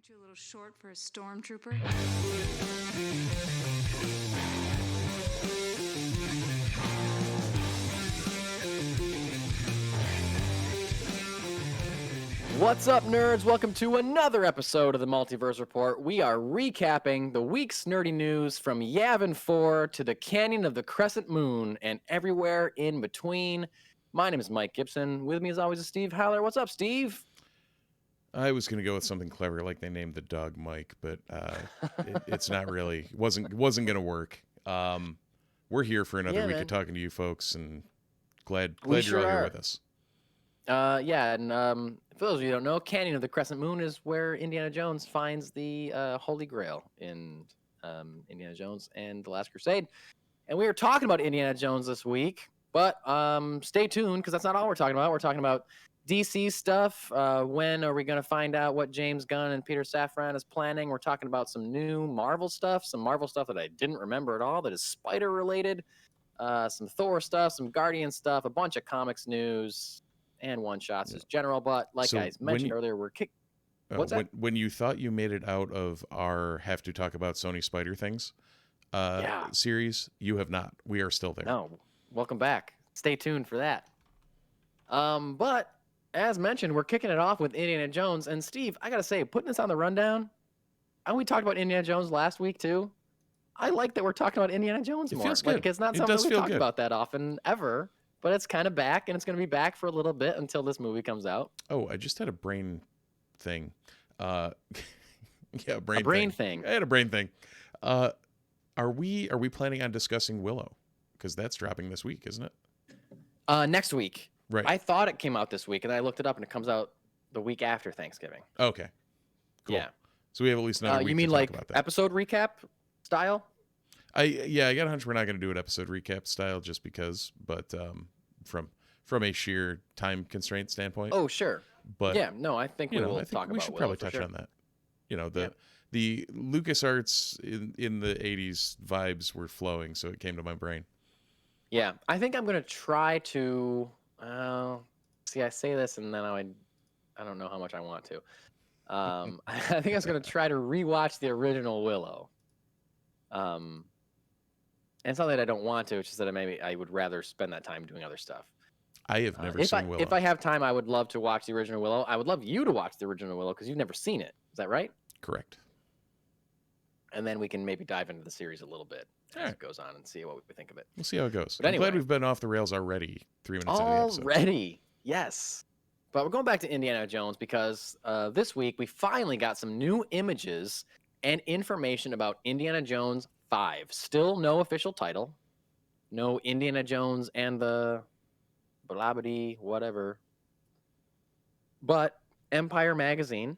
You a little short for a stormtrooper? What's up, nerds? Welcome to another episode of the Multiverse Report. We are recapping the week's nerdy news from Yavin 4 to the Canyon of the Crescent Moon and everywhere in between. My name is Mike Gibson. With me, as always, is Steve Haller. What's up, Steve? I was going to go with something clever, like they named the dog Mike, but it's not really. Wasn't going to work. We're here for another week of talking to you folks, and glad you're all here with us. For those of you who don't know, Canyon of the Crescent Moon is where Indiana Jones finds the Holy Grail in Indiana Jones and the Last Crusade. And we were talking about Indiana Jones this week, but stay tuned because that's not all we're talking about. We're talking about DC stuff. When are we going to find out what James Gunn and Peter Safran is planning? We're talking about some new Marvel stuff, that I didn't remember at all that is Spider related, some Thor stuff, some Guardian stuff, a bunch of comics news, and one-shots as general. But like I mentioned earlier, we're when you thought you made it out of our have to talk about Sony Spider things series, you have not. We are still there. No, welcome back. Stay tuned for that. But as mentioned, we're kicking it off with Indiana Jones. And Steve, I gotta say, putting this on the rundown, and we talked about Indiana Jones last week too. I like that we're talking about Indiana Jones more. Feels good. Like, it's not something we talk about that often ever, but it's kind of back, and it's going to be back for a little bit until this movie comes out. Oh, I just had a brain thing. Brain thing. I had a brain thing. Are we planning on discussing Willow? Because that's dropping this week, isn't it? Next week. Right. I thought it came out this week, and I looked it up, and it comes out the week after Thanksgiving. Okay. Cool. Yeah. So we have at least another week you mean to talk about that. Episode recap style? I got a hunch we're not going to do an episode recap style just because, but from a sheer time constraint standpoint. Oh, sure. But yeah, no, I think we will talk about. We should probably touch on that. You know, the LucasArts in the 80s vibes were flowing, so it came to my brain. Yeah, I think I'm going to try to see, I say this and then I don't know how much I want to. I think I was going to try to rewatch the original Willow. And it's not that I don't want to, it's just that maybe I would rather spend that time doing other stuff. I have never seen Willow. If I have time, I would love to watch the original Willow. I would love you to watch the original Willow because you've never seen it. Is that right? Correct. And then we can maybe dive into the series a little bit as it goes on and see what we think of it. We'll see how it goes. But anyway, I'm glad we've been off the rails already 3 minutes into the episode. Already, yes. But we're going back to Indiana Jones because this week we finally got some new images and information about Indiana Jones 5. Still no official title. No Indiana Jones and the Blabity whatever. But Empire Magazine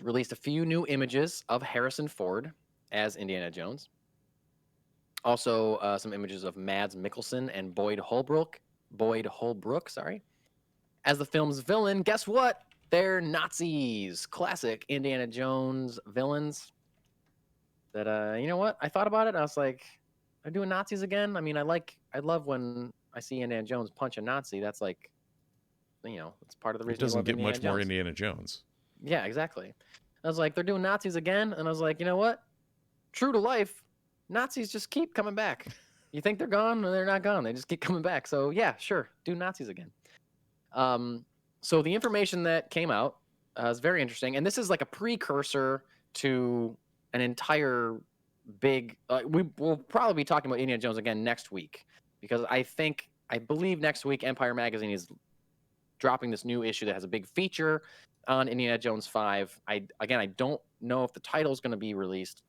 released a few new images of Harrison Ford as Indiana Jones. Also, some images of Mads Mikkelsen and Boyd Holbrook, as the film's villain. Guess what? They're Nazis. Classic Indiana Jones villains. That you know what? I thought about it. And I was like, they're doing Nazis again. I mean, I love when I see Indiana Jones punch a Nazi. That's like, it's part of the reason. It doesn't get much more Indiana Jones. Yeah, exactly. I was like, they're doing Nazis again, and I was like, you know what? True to life, Nazis just keep coming back. You think they're gone, or they're not gone. They just keep coming back. So yeah, sure, do Nazis again. So the information that came out is very interesting, and this is like a precursor to an entire big. We'll probably be talking about Indiana Jones again next week because I believe next week Empire Magazine is dropping this new issue that has a big feature on Indiana Jones 5. I don't know if the title is going to be released,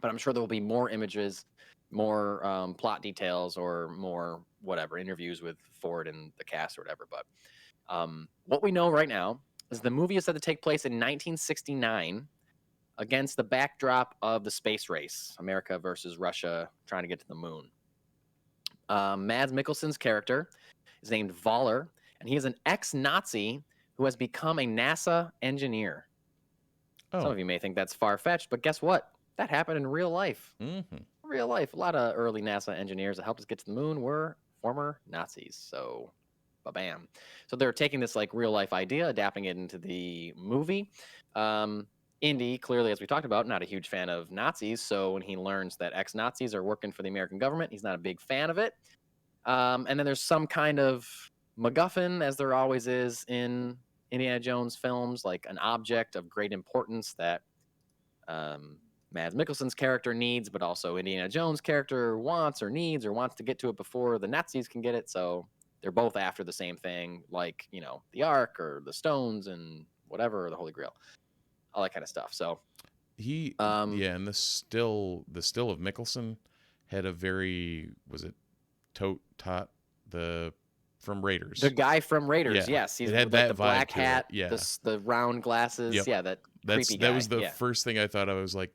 but I'm sure there will be more images, more plot details, or more whatever interviews with Ford and the cast or whatever. But what we know right now is the movie is said to take place in 1969 against the backdrop of the space race, America versus Russia trying to get to the moon. Mads Mikkelsen's character is named Voller, and he is an ex-Nazi who has become a NASA engineer. Oh. Some of you may think that's far-fetched, but guess what? That happened in real life. Mm-hmm. Real life. A lot of early NASA engineers that helped us get to the moon were former Nazis. So, ba-bam. So they're taking this like real-life idea, adapting it into the movie. Indy, clearly, as we talked about, not a huge fan of Nazis. So when he learns that ex-Nazis are working for the American government, he's not a big fan of it. And then there's some kind of MacGuffin, as there always is in Indiana Jones films, like an object of great importance that Mads Mikkelsen's character needs, but also Indiana Jones' character wants or needs or wants to get to it before the Nazis can get it. So they're both after the same thing, like, you know, the Ark or the Stones and whatever, or the Holy Grail, all that kind of stuff. So and the still of Mickelson had a very, was it Tot from Raiders, the guy from Raiders, yeah. Yes, he's it had with, that like, the black vibe to it. hat, Yeah, the round glasses, Yep. yeah, that creepy guy. That was the first thing I thought. I was like,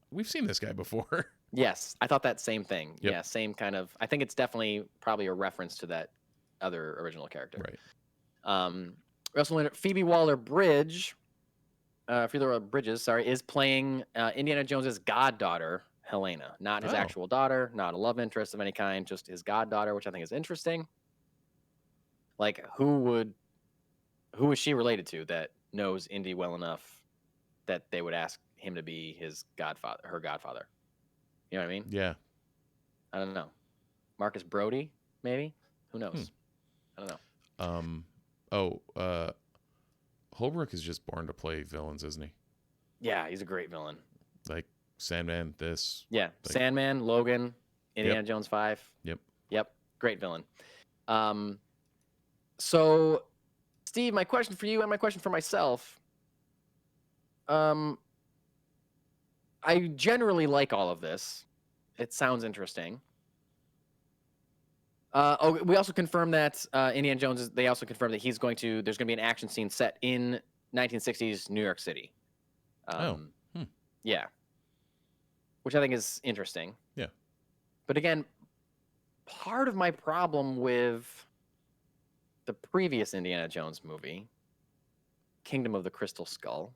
we've seen this guy before. Yes, I thought that same thing. Yep. Yeah, same kind of. I think it's definitely probably a reference to that other original character. Right. We also learned Phoebe Waller-Bridge, Bridges, is playing Indiana Jones's goddaughter, Helena. Not his actual daughter, not a love interest of any kind, just his goddaughter, which I think is interesting. Like, who is she related to that knows Indy well enough that they would ask him to be her godfather? You know what I mean? Yeah. I don't know. Marcus Brody, maybe? Who knows? I don't know. Holbrook is just born to play villains, isn't he? Yeah, he's a great villain. Like Sandman, this. Yeah, like, Sandman, Logan, Indiana Jones 5. Yep, great villain. So, Steve, my question for you and my question for myself. I generally like all of this. It sounds interesting. We also confirmed that Indiana Jones. They also confirmed that there's going to be an action scene set in 1960s New York City. Yeah, which I think is interesting. Yeah, but again, part of my problem with the previous Indiana Jones movie, Kingdom of the Crystal Skull,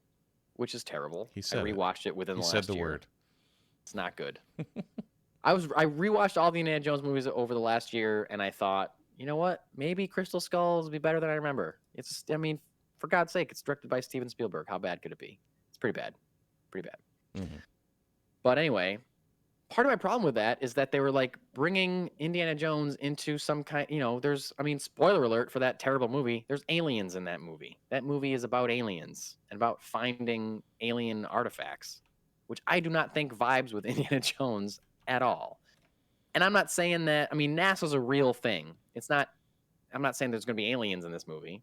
which is terrible. I rewatched it within the last year. He said the word. It's not good. I rewatched all the Indiana Jones movies over the last year, and I thought, you know what? Maybe Crystal Skulls will be better than I remember. For God's sake, it's directed by Steven Spielberg. How bad could it be? It's pretty bad. Pretty bad. Mm-hmm. But anyway, part of my problem with that is that they were like bringing Indiana Jones into some kind, spoiler alert for that terrible movie. There's aliens in that movie. That movie is about aliens and about finding alien artifacts, which I do not think vibes with Indiana Jones at all. And I'm not saying that, NASA's a real thing. I'm not saying there's going to be aliens in this movie,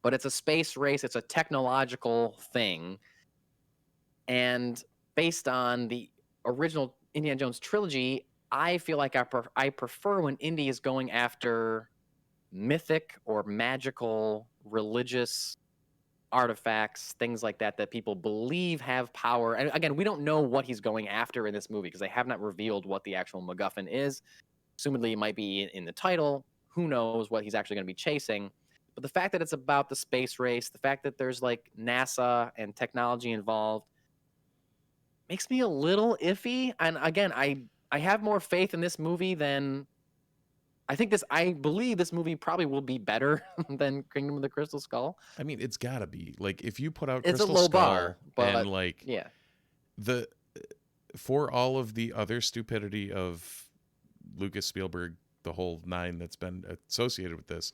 but it's a space race. It's a technological thing. And based on the original Indiana Jones trilogy, I feel like I prefer when Indy is going after mythic or magical religious artifacts, things like that people believe have power. And again, we don't know what he's going after in this movie because they have not revealed what the actual MacGuffin is. Assumedly, it might be in the title. Who knows what he's actually going to be chasing? But the fact that it's about the space race, the fact that there's like NASA and technology involved, makes me a little iffy. And again, I have more faith in this movie than I believe this movie probably will be better than Kingdom of the Crystal Skull. It's gotta be. Like, if you put out it's Crystal a low Skull bar, but and like for all of the other stupidity of Lucas, Spielberg, the whole nine that's been associated with this,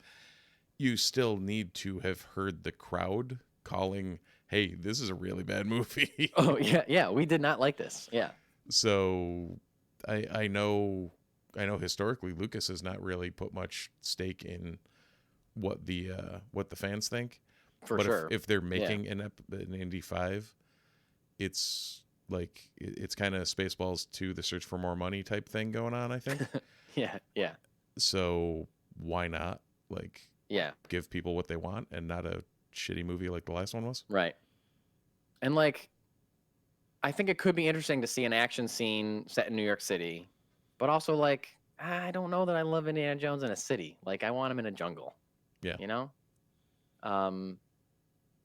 you still need to have heard the crowd calling, hey, this is a really bad movie. Oh, yeah, we did not like this. Yeah. So I know historically Lucas has not really put much stake in what the fans think. For sure. If they're making an Indy 5, it's like it's kind of Spaceballs 2, the search for more money type thing going on, I think. Yeah. So why not give people what they want and not a shitty movie like the last one was? Right. And I think it could be interesting to see an action scene set in New York City, but also I don't know that I love Indiana Jones in a city. I want him in a jungle. Yeah.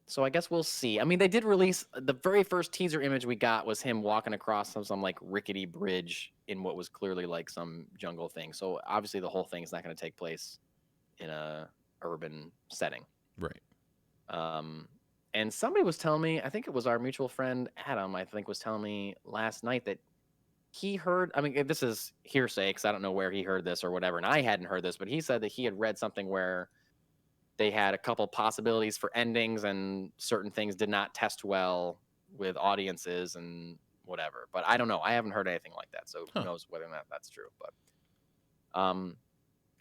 So I guess we'll see. They did release the very first teaser image we got was him walking across some rickety bridge in what was clearly some jungle thing. So obviously the whole thing is not going to take place in a urban setting. Right. And somebody was telling me, I think it was our mutual friend Adam, I think was telling me last night that he heard, I mean, this is hearsay because I don't know where he heard this or whatever, and I hadn't heard this, but he said that he had read something where they had a couple possibilities for endings and certain things did not test well with audiences and whatever. But I don't know. I haven't heard anything like that, so who knows whether or not that's true. But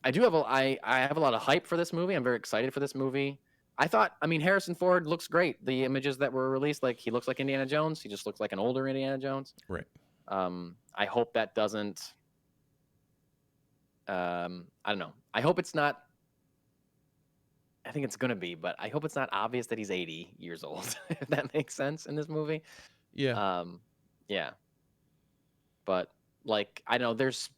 I do have I have a lot of hype for this movie. I'm very excited for this movie. I mean, Harrison Ford looks great. The images that were released, like he looks like Indiana Jones. He just looks like an older Indiana Jones. Right. I hope that doesn't. I don't know. I hope it's not. I think it's gonna be, but I hope it's not obvious that he's 80 years old. If that makes sense in this movie. Yeah. Yeah. But like, I know there's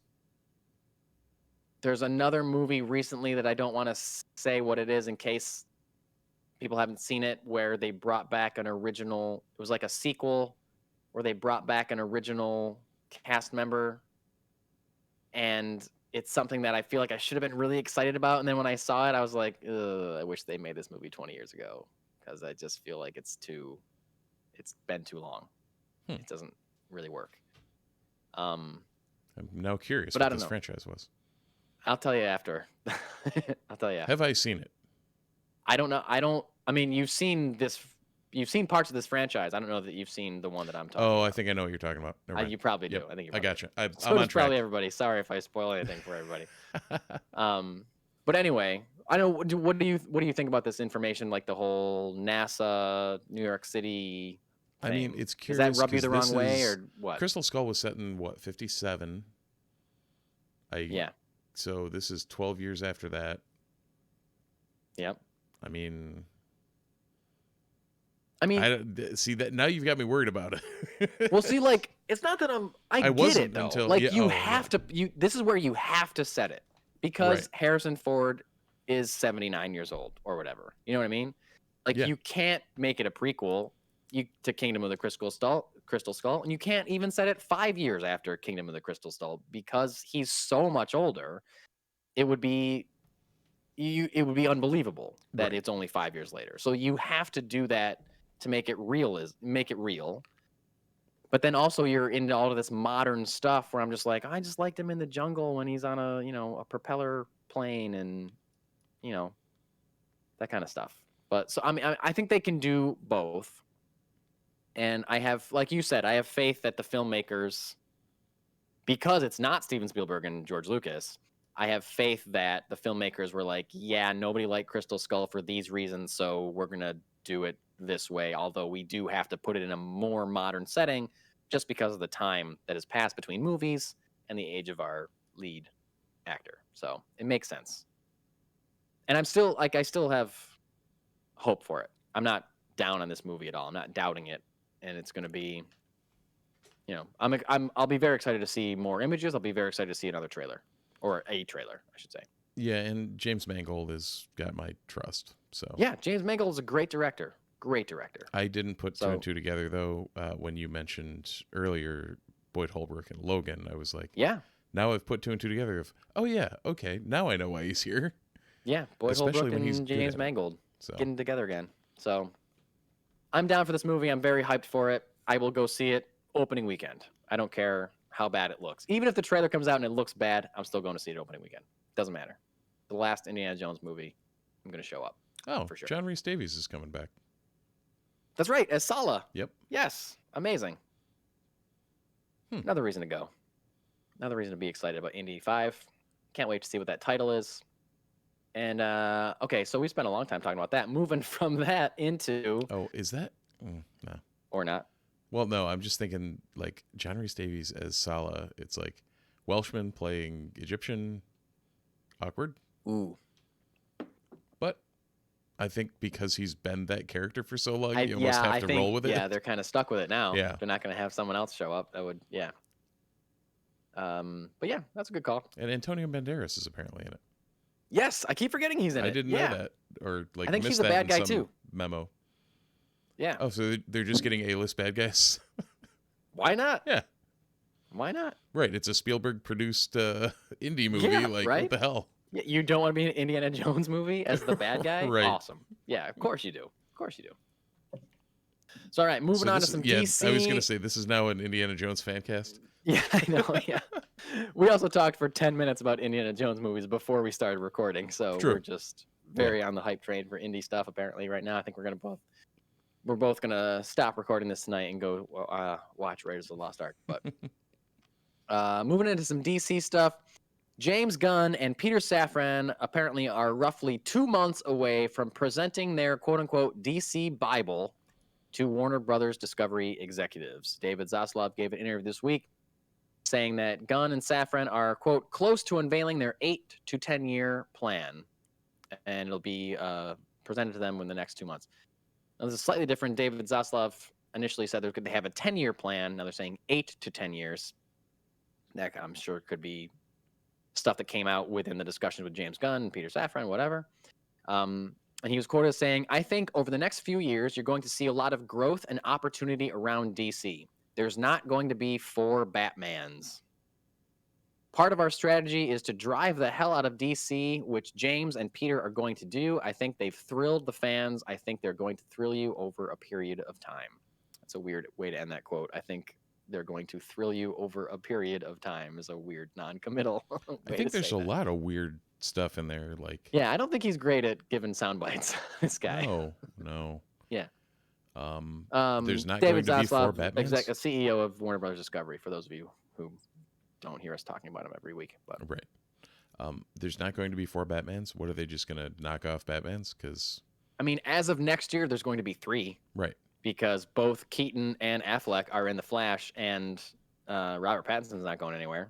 another movie recently that I don't want to say what it is in case people haven't seen it, where they brought back an original. It was like a sequel where they brought back an original cast member, and it's something that I feel like I should have been really excited about. And then when I saw it, I was like, ugh, I wish they made this movie 20 years ago, because I just feel like it's been too long. It doesn't really work. I'm now curious but what this franchise was. I'll tell you after. I'll tell you. Have I seen it? I don't know. I mean, you've seen parts of this franchise. I don't know that you've seen the one that I'm talking about. I think I know what you're talking about. You probably do. I think you probably got you. I'm so on does track. Probably everybody. Sorry if I spoil anything for everybody. But anyway, I know. What do you think about this information? Like the whole NASA, New York City thing? I mean, it's curious. Does that rub you the wrong way, or what? Crystal Skull was set in what, 57? Yeah. So this is 12 years after that. Yep. I mean, see that now you've got me worried about it. Well, see, like, it's not that I get it though. Until, like, you have to. This is where you have to set it, because Harrison Ford is 79 years old or whatever. You know what I mean? Like, you can't make it a prequel to Kingdom of the Crystal Skull, and you can't even set it 5 years after Kingdom of the Crystal Skull, because he's so much older. It would be unbelievable that it's only 5 years later. So you have to do that to make it real. But then also you're into all of this modern stuff where I'm just like, I just liked him in the jungle when he's on a propeller plane and that kind of stuff. But so I mean, I think they can do both. And I have, like you said, I have faith that the filmmakers, because it's not Steven Spielberg and George Lucas, I have faith that the filmmakers were like, yeah, nobody liked Crystal Skull for these reasons, so we're going to do it this way, although we do have to put it in a more modern setting just because of the time that has passed between movies and the age of our lead actor. So it makes sense. And I still have hope for it. I'm not down on this movie at all. I'm not doubting it. And it's going to be, I'll be very excited to see more images. I'll be very excited to see another trailer, or a trailer, I should say. Yeah, and James Mangold has got my trust. So yeah, James Mangold is a great director. Great director. I didn't put two and two together though. When you mentioned earlier Boyd Holbrook and Logan, I was like, yeah. Now I've put two and two together. Oh yeah, okay. Now I know why he's here. Yeah, Boyd Holbrook and James Mangold getting together again. So I'm down for this movie. I'm very hyped for it. I will go see it opening weekend. I don't care how bad it looks. Even if the trailer comes out and it looks bad, I'm still going to see it opening weekend. Doesn't matter. The last Indiana Jones movie, I'm going to show up. Oh, for sure. John Rhys Davies is coming back. That's right, as Sala. Yep. Yes, amazing. Another reason to go. Another reason to be excited about Indy 5. Can't wait to see what that title is. And, okay, so we spent a long time talking about that. Moving from that into... Oh, is that... no. Or not. Well, no, I'm just thinking, like, John Rhys Davies as Sala. It's like Welshman playing Egyptian. Awkward. Ooh. But I think because he's been that character for so long, you almost have to roll with it. Yeah, they're kind of stuck with it now. Yeah. They're not going to have someone else show up. That would, yeah. But yeah, that's a good call. And Antonio Banderas is apparently in it. Yes, I keep forgetting he's in it. I didn't know that, or like I think missed he's a bad guy in some too. Memo. Yeah. Oh, so they're just getting A-list bad guys? Why not? Yeah. Why not? Right. It's a Spielberg-produced indie movie. Yeah, like, right? what the hell? Yeah, you don't want to be in an Indiana Jones movie as the bad guy? Right. Awesome. Yeah, of course you do. Of course you do. So all right, moving on to some DC. I was gonna say this is now an Indiana Jones fan cast. Yeah, I know. Yeah, we also talked for 10 minutes about Indiana Jones movies before we started recording, so True. we're just very on the hype train for indie stuff. Apparently, right now, I think we're both gonna stop recording this tonight and go watch Raiders of the Lost Ark. But moving into some DC stuff, James Gunn and Peter Safran apparently are roughly 2 months away from presenting their quote-unquote DC Bible to Warner Brothers Discovery executives. David Zaslav gave an interview this week saying that Gunn and Safran are, quote, close to unveiling their 8 to 10 year plan, and it'll be presented to them in the next 2 months. Now, this is slightly different. David Zaslav initially said they're going to have a 10-year plan. Now they're saying 8 to 10 years. That I'm sure could be stuff that came out within the discussions with James Gunn and Peter Safran, whatever. And he was quoted as saying, I think over the next few years, you're going to see a lot of growth and opportunity around DC. There's not going to be 4 Batmans. Part of our strategy is to drive the hell out of DC, which James and Peter are going to do. I think they've thrilled the fans. I think they're going to thrill you over a period of time. That's a weird way to end that quote. I think they're going to thrill you over a period of time is a weird non-committal way I think to there's say a that. lot of weird stuff in there. Like, Yeah, I don't think he's great at giving sound bites, this guy. No. Yeah. There's not David going to be 4 Zaslav, Batmans. CEO of Warner Brothers Discovery, for those of you who don't hear us talking about him every week. But Right. There's not going to be 4 Batmans. What are they just going to knock off Batmans? Because I mean, as of next year, there's going to be 3. Right. Because both Keaton and Affleck are in The Flash, and Robert Pattinson's not going anywhere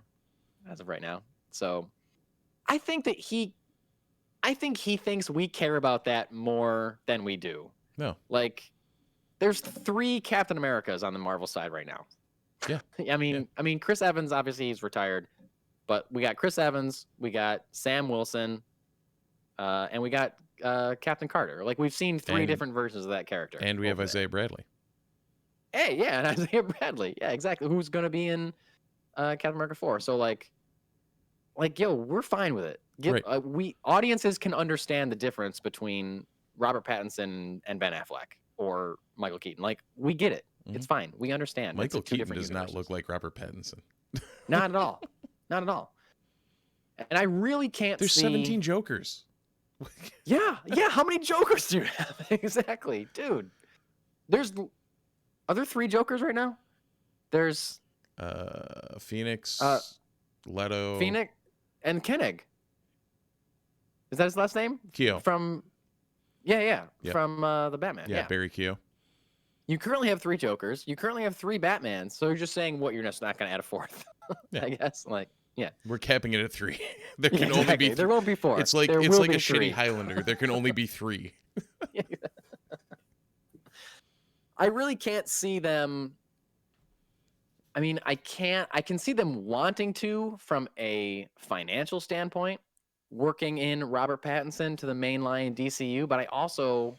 as of right now. So I think he thinks we care about that more than we do. No. Like, there's 3 Captain Americas on the Marvel side right now. Yeah. I mean, Chris Evans, obviously he's retired, but we got Chris Evans, we got Sam Wilson, and we got Captain Carter. Like, we've seen 3 different versions of that character. And we have Isaiah Bradley. Hey, yeah, and Isaiah Bradley. Yeah, exactly. Who's going to be in Captain America 4? So, like, yo, we're fine with it. Right. We audiences can understand the difference between Robert Pattinson and Ben Affleck or Michael Keaton. Like, we get it. Mhm. It's fine. We understand. Michael It's 2 Keaton different does not universes. look like Robert Pattinson. Not at all. Not at all. And I really can't There's see... 17 Jokers. Yeah. How many Jokers do you have? Exactly. Dude. Are there 3 Jokers right now? There's... Phoenix, Leto... Phoenix and Koenig. Is that his last name? Keogh. From... Yeah. Yep. From the Batman. Yeah, Barry Keogh. You currently have 3 Jokers. You currently have 3 Batmans. So you're just saying what? You're just not going to add a 4th. Yeah. I guess. Like, yeah. We're capping it at 3. There can Exactly. only be... There won't be 4. It's like there a will be shitty 3. Highlander. There can only be 3. I really can't see them. I mean, I can see them wanting to, from a financial standpoint, working in Robert Pattinson to the mainline DCU, but I also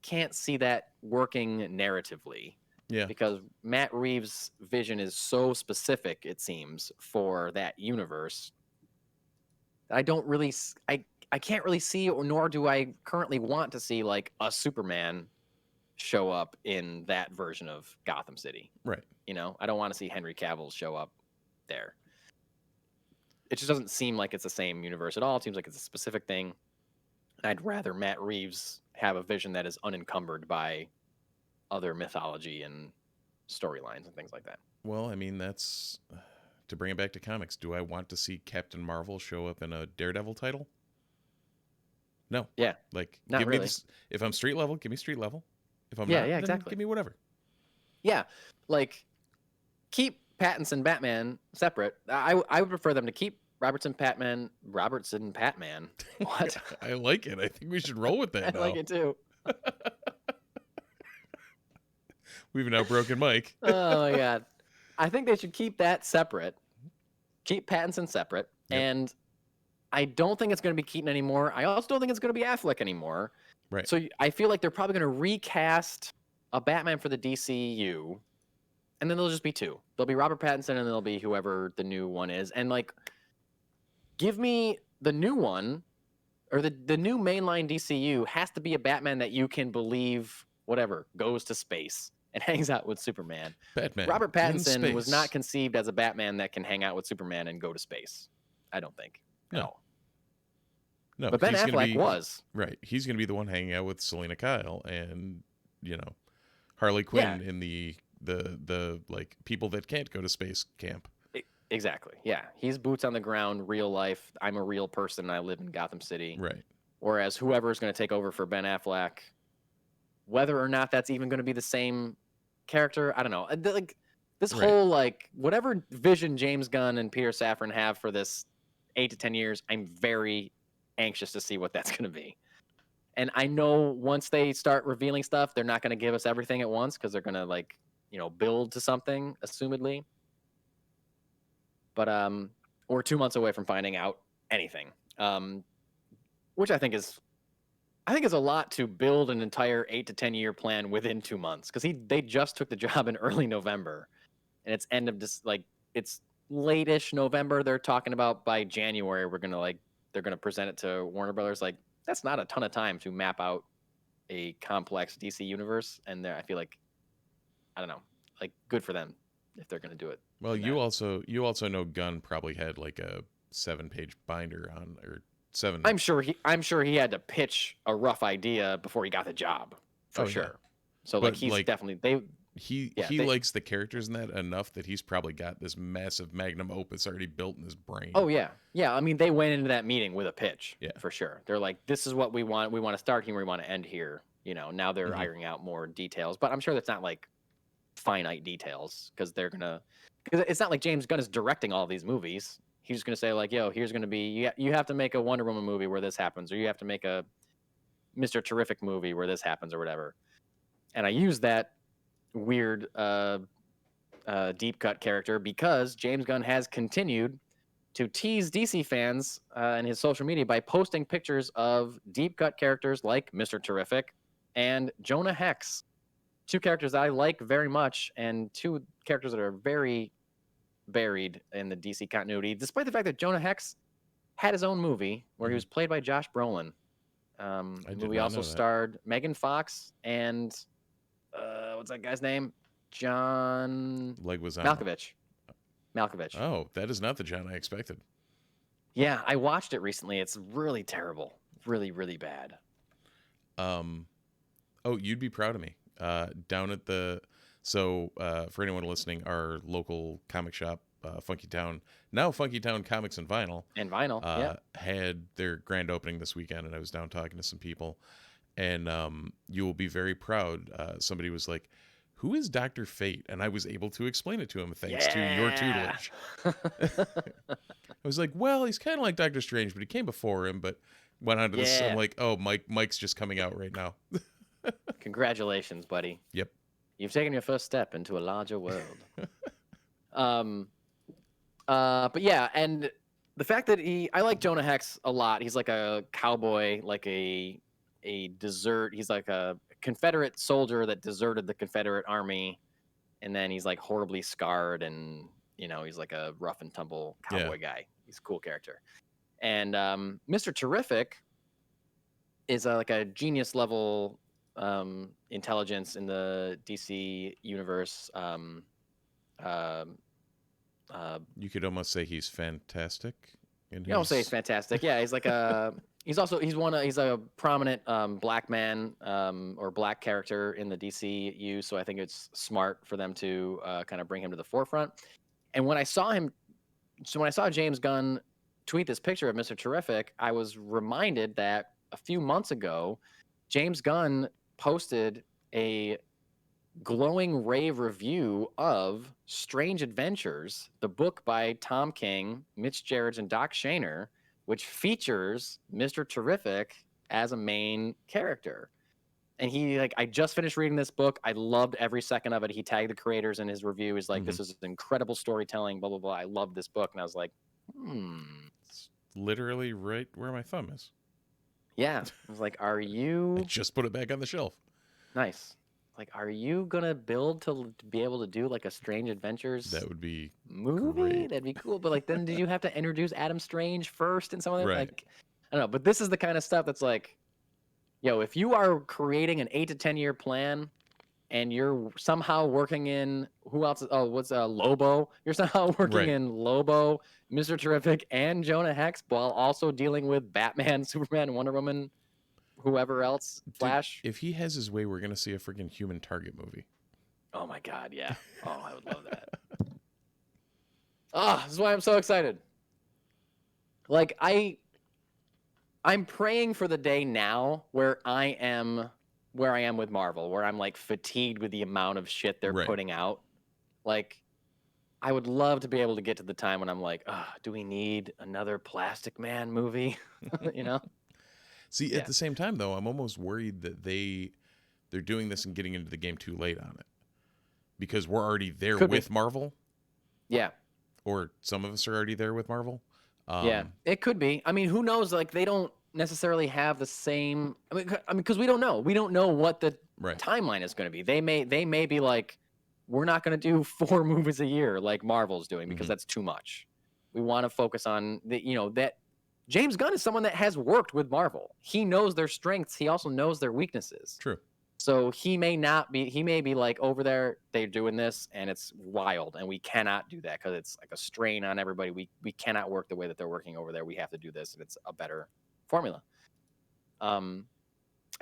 can't see that working narratively. Yeah. Because Matt Reeves' vision is so specific, it seems, for that universe. I don't really, I can't really see, or nor do I currently want to see, like, a Superman show up in that version of Gotham City. Right. You know, I don't want to see Henry Cavill show up there. It just doesn't seem like it's the same universe at all. It seems like it's a specific thing. I'd rather Matt Reeves have a vision that is unencumbered by other mythology and storylines and things like that. Well, I mean, that's... To bring it back to comics, do I want to see Captain Marvel show up in a Daredevil title? No. Yeah. Like, Not give really. me this, if I'm street level, give me street level. If I'm Yeah, not, yeah, then exactly. give me whatever. Yeah, like, keep Pattinson Batman separate. I would prefer them to keep Robertson Patman. What? I like it. I think we should roll with that I now. like it too. We've now broken Mike. Oh my god. I think they should keep that separate. Keep Pattinson separate. Yep. And I don't think it's going to be Keaton anymore. I also don't think it's going to be Affleck anymore. Right. So I feel like they're probably going to recast a Batman for the DCU, and then there'll just be 2. There'll be Robert Pattinson, and there'll be whoever the new one is. And, like, give me the new one, or the new mainline DCU has to be a Batman that you can believe whatever, goes to space and hangs out with Superman. Batman. Robert in Pattinson was space. not conceived as a Batman that can hang out with Superman and go to space. I don't think. No. No. No, But Ben he's gonna Affleck be, was. right. He's going to be the one hanging out with Selena Kyle and, you know, Harley Quinn in the like people that can't go to space camp. Exactly. Yeah. He's boots on the ground, real life. I'm a real person. I live in Gotham City. Right. Whereas whoever is going to take over for Ben Affleck, whether or not that's even going to be the same character, I don't know. Like this whole like whatever vision James Gunn and Peter Safran have for this 8 to 10 years, I'm very anxious to see what that's going to be. And I know once they start revealing stuff, they're not going to give us everything at once because they're going to like, you know, build to something, assumedly. But we're 2 months away from finding out anything, which I think is a lot to build an entire 8 to 10 year plan within 2 months because they just took the job in early November, and it's end of this like it's late-ish November. They're talking about by January they're gonna present it to Warner Brothers. Like that's not a ton of time to map out a complex DC universe, and I feel like I don't know, like good for them if they're gonna do it. Well, you also know Gunn probably had like a 7-page binder on or 7. I'm sure he had to pitch a rough idea before he got the job for sure. Yeah. So But, like he's like, definitely he likes the characters in that enough that he's probably got this massive magnum opus already built in his brain. Oh yeah. I mean, they went into that meeting with a pitch. Yeah. For sure. They're like, this is what we want. We want to start here. We want to end here. You know. Now they're ironing out more details, but I'm sure that's not like finite details because it's not like James Gunn is directing all these movies. He's just gonna say like, yo, here's gonna be you have to make a Wonder Woman movie where this happens, or you have to make a Mr. Terrific movie where this happens, or whatever. And I use that weird deep cut character because James Gunn has continued to tease DC fans in his social media by posting pictures of deep cut characters like Mr. Terrific and Jonah Hex, 2 characters that I like very much, and 2 characters that are very buried in the DC continuity, despite the fact that Jonah Hex had his own movie where he was played by Josh Brolin. The movie also starred Megan Fox and what's that guy's name? John Malkovich. Oh, that is not the John I expected. Yeah, I watched it recently. It's really terrible. Really, really bad. Oh, you'd be proud of me. Down at for anyone listening, our local comic shop, Funky Town Comics and Vinyl, had their grand opening this weekend, and I was down talking to some people, and you will be very proud. Somebody was like, "Who is Dr. Fate?" And I was able to explain it to him thanks to your tutelage. I was like, "Well, he's kind of like Doctor Strange, but he came before him." But went on to this. I'm like, "Oh, Mike's just coming out right now." Congratulations, buddy. Yep. You've taken your first step into a larger world. But yeah, and the fact that I like Jonah Hex a lot. He's like a cowboy, like a desert. He's like a Confederate soldier that deserted the Confederate army, and then he's like horribly scarred, and you know he's like a rough and tumble cowboy guy. He's a cool character. And Mr. Terrific is like a genius level intelligence in the DC universe. You could almost say he's fantastic. I'll say he's fantastic. Yeah, he's like he's a prominent black man or black character in the DCU. So I think it's smart for them to kind of bring him to the forefront. And when I saw James Gunn tweet this picture of Mr. Terrific, I was reminded that a few months ago, James Gunn posted a glowing rave review of Strange Adventures, the book by Tom King, Mitch Gerads, and Doc Shaner, which features Mr. Terrific as a main character. And he I just finished reading this book. I loved every second of it. He tagged the creators in his review. He's like, this is incredible storytelling, blah, blah, blah. I love this book. And I was like, It's literally right where my thumb is. Yeah. I was like, I just put it back on the shelf. Nice. Like, are you gonna build to be able to do like a Strange Adventures? That would be movie. Great. That'd be cool. But like, then did you have to introduce Adam Strange first and some of that? Right. Like, I don't know. But this is the kind of stuff that's like, if you are creating an 8 to 10 year plan and you're somehow working in who else? Oh, what's Lobo? You're somehow working in Lobo, Mr. Terrific, and Jonah Hex while also dealing with Batman, Superman, Wonder Woman, whoever else, Flash. Dude, if he has his way, we're gonna see a freaking Human Target movie. Oh my God, yeah. Oh, I would love that. This is why I'm so excited. Like I'm praying for the day now where I am with Marvel, where I'm like fatigued with the amount of shit they're putting out. Like, I would love to be able to get to the time when I'm like, do we need another Plastic Man movie? You know? See, at the same time though, I'm almost worried that they're doing this and getting into the game too late on it. Because we're already there with Marvel. Yeah. Or some of us are already there with Marvel. Yeah, it could be. I mean, who knows? Like, they don't necessarily have the same. I mean, because we don't know. We don't know what the timeline is going to be. They may be like, we're not going to do 4 movies a year like Marvel's doing because that's too much. We want to focus on that. James Gunn is someone that has worked with Marvel. He knows their strengths. He also knows their weaknesses. True. So he may be like, over there, they're doing this and it's wild and we cannot do that because it's like a strain on everybody. We cannot work the way that they're working over there. We have to do this and it's a better formula. And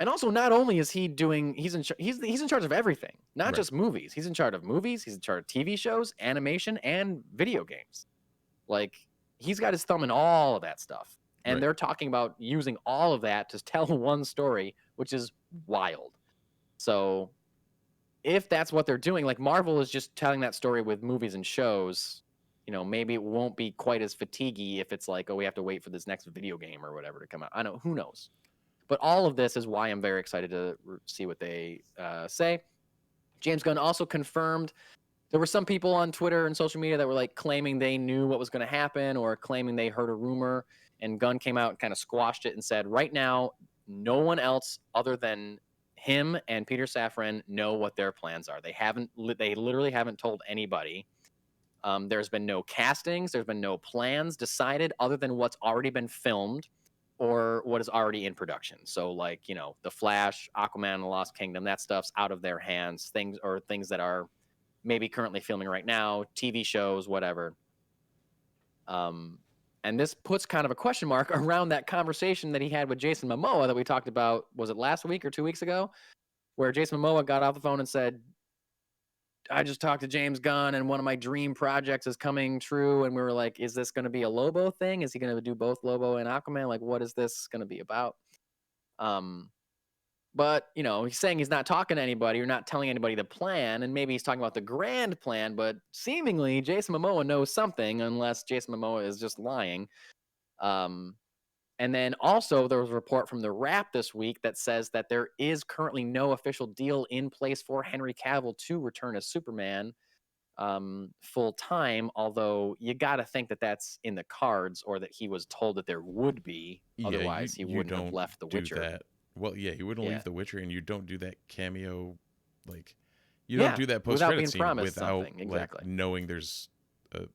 also, not only is he doing, he's in charge of everything, not just movies. He's in charge of movies. He's in charge of TV shows, animation, and video games. Like, he's got his thumb in all of that stuff. And they're talking about using all of that to tell one story, which is wild. So if that's what they're doing, like Marvel is just telling that story with movies and shows, maybe it won't be quite as fatiguey if it's like, we have to wait for this next video game or whatever to come out. I know, who knows? But all of this is why I'm very excited to see what they say. James Gunn also confirmed there were some people on Twitter and social media that were like claiming they knew what was going to happen or claiming they heard a rumor. And Gunn came out and kind of squashed it and said, right now, no one else other than him and Peter Safran know what their plans are. They literally haven't told anybody. There's been no castings. There's been no plans decided other than what's already been filmed or what is already in production. So like, The Flash, Aquaman, The Lost Kingdom, that stuff's out of their hands. Things that are maybe currently filming right now, TV shows, whatever. And this puts kind of a question mark around that conversation that he had with Jason Momoa that we talked about, was it last week or 2 weeks ago, where Jason Momoa got off the phone and said, I just talked to James Gunn and one of my dream projects is coming true. And we were like, is this going to be a Lobo thing? Is he going to do both Lobo and Aquaman? Like, what is this going to be about? But, he's saying he's not talking to anybody or not telling anybody the plan. And maybe he's talking about the grand plan, but seemingly Jason Momoa knows something unless Jason Momoa is just lying. And then also there was a report from The Wrap this week that says that there is currently no official deal in place for Henry Cavill to return as Superman full time. Although you got to think that that's in the cards or that he was told that there would be. Otherwise, he wouldn't have left The Witcher. That. Well, yeah, he wouldn't leave The Witcher, and you don't do that cameo, like, you don't do that post-credit scene without like, knowing there's I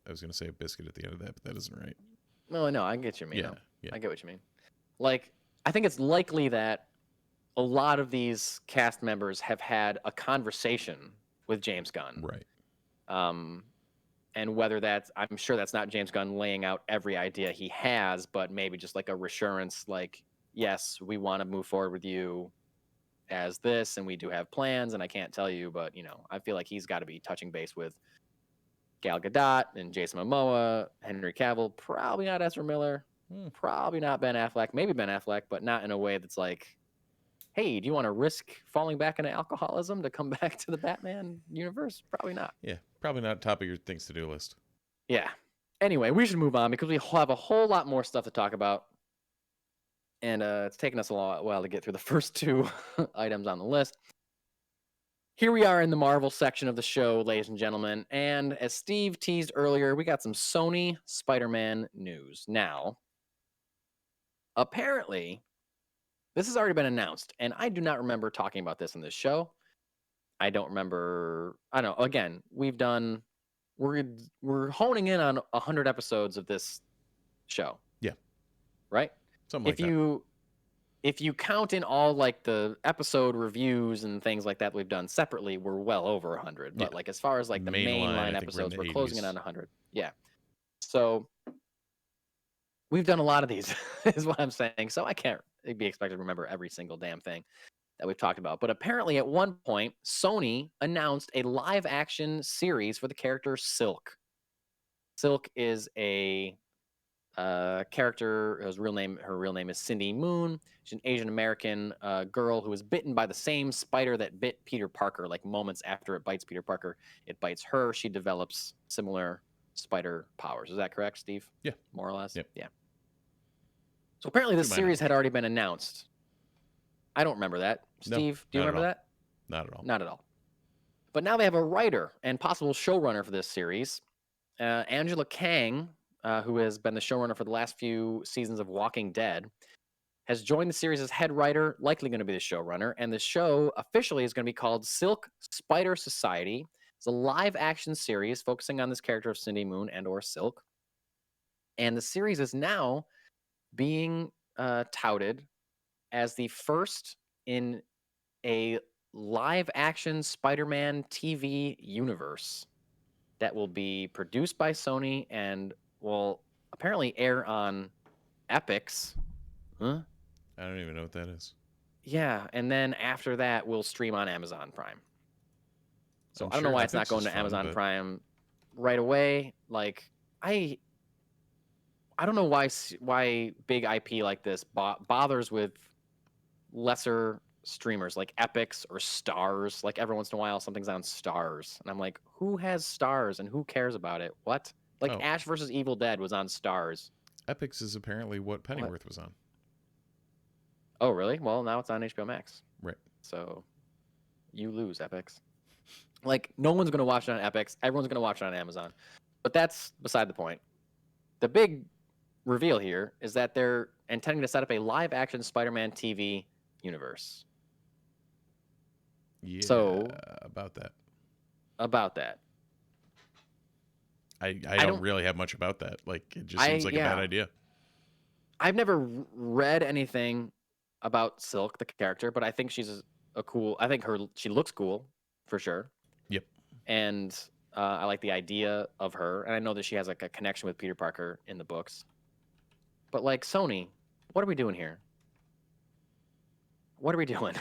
was going to say a biscuit at the end of that, but that isn't right. No, I get what you mean. Yeah. I get what you mean. Like, I think it's likely that a lot of these cast members have had a conversation with James Gunn. Right. And whether I'm sure that's not James Gunn laying out every idea he has, but maybe just like a reassurance, like, yes, we want to move forward with you as this, and we do have plans, and I can't tell you, but, I feel like he's got to be touching base with Gal Gadot and Jason Momoa, Henry Cavill, probably not Ezra Miller, probably not Ben Affleck, maybe Ben Affleck, but not in a way that's like, hey, do you want to risk falling back into alcoholism to come back to the Batman universe? Probably not. Yeah, probably not top of your things to do list. Yeah. Anyway, we should move on because we have a whole lot more stuff to talk about. And it's taken us a while to get through the first 2 items on the list. Here we are in the Marvel section of the show, ladies and gentlemen. And as Steve teased earlier, we got some Sony Spider-Man news. Now, apparently, this has already been announced, and I do not remember talking about this in this show. I don't remember. I don't know. Again, we're honing in on 100 episodes of this show. Yeah. Right? Something like that. if you count in all like the episode reviews and things like that we've done separately, we're well over 100. But like as far as like the mainline episodes, we're closing in on 100. Yeah. So we've done a lot of these, is what I'm saying. So I can't be expected to remember every single damn thing that we've talked about. But apparently at one point, Sony announced a live action series for the character Silk. Silk is a character whose real name is Cindy Moon. She's an Asian American girl who was bitten by the same spider that bit Peter Parker. Like moments after it bites Peter Parker, it bites her. She develops similar spider powers. Is that correct, Steve? Yeah, more or less. Yep. Yeah. So apparently this series had already been announced. I don't remember that. Steve, do you remember that? Not at all. Not at all. But now they have a writer and possible showrunner for this series. Angela Kang, who has been the showrunner for the last few seasons of Walking Dead, has joined the series as head writer, likely going to be the showrunner. And the show officially is going to be called Silk Spider Society. It's a live action series focusing on this character of Cindy Moon and or Silk. And the series is now being touted as the first in a live action Spider-Man TV universe that will be produced by Sony and will apparently air on Epix. Huh? I don't even know what that is. Yeah, and then after that, we'll stream on Amazon Prime. So I don't know why it's not going to Amazon Prime right away. Like I don't know why big IP like this bothers with lesser streamers like Epix or Stars. Like every once in a while, something's on Stars, and I'm like, who has Stars and who cares about it? What? Like Ash versus Evil Dead was on Stars. Epix is apparently what Pennyworth was on. Oh, really? Well, now it's on HBO Max. Right. So you lose, Epix. Like, no one's going to watch it on Epix. Everyone's going to watch it on Amazon. But that's beside the point. The big reveal here is that they're intending to set up a live-action Spider-Man TV universe. Yeah, so, about that. I don't really have much about that. Like, it just seems like a bad idea. I've never read anything about Silk, the character, but I think she's she looks cool, for sure. Yep. And I like the idea of her, and I know that she has like a connection with Peter Parker in the books. But like, Sony, what are we doing here? What are we doing?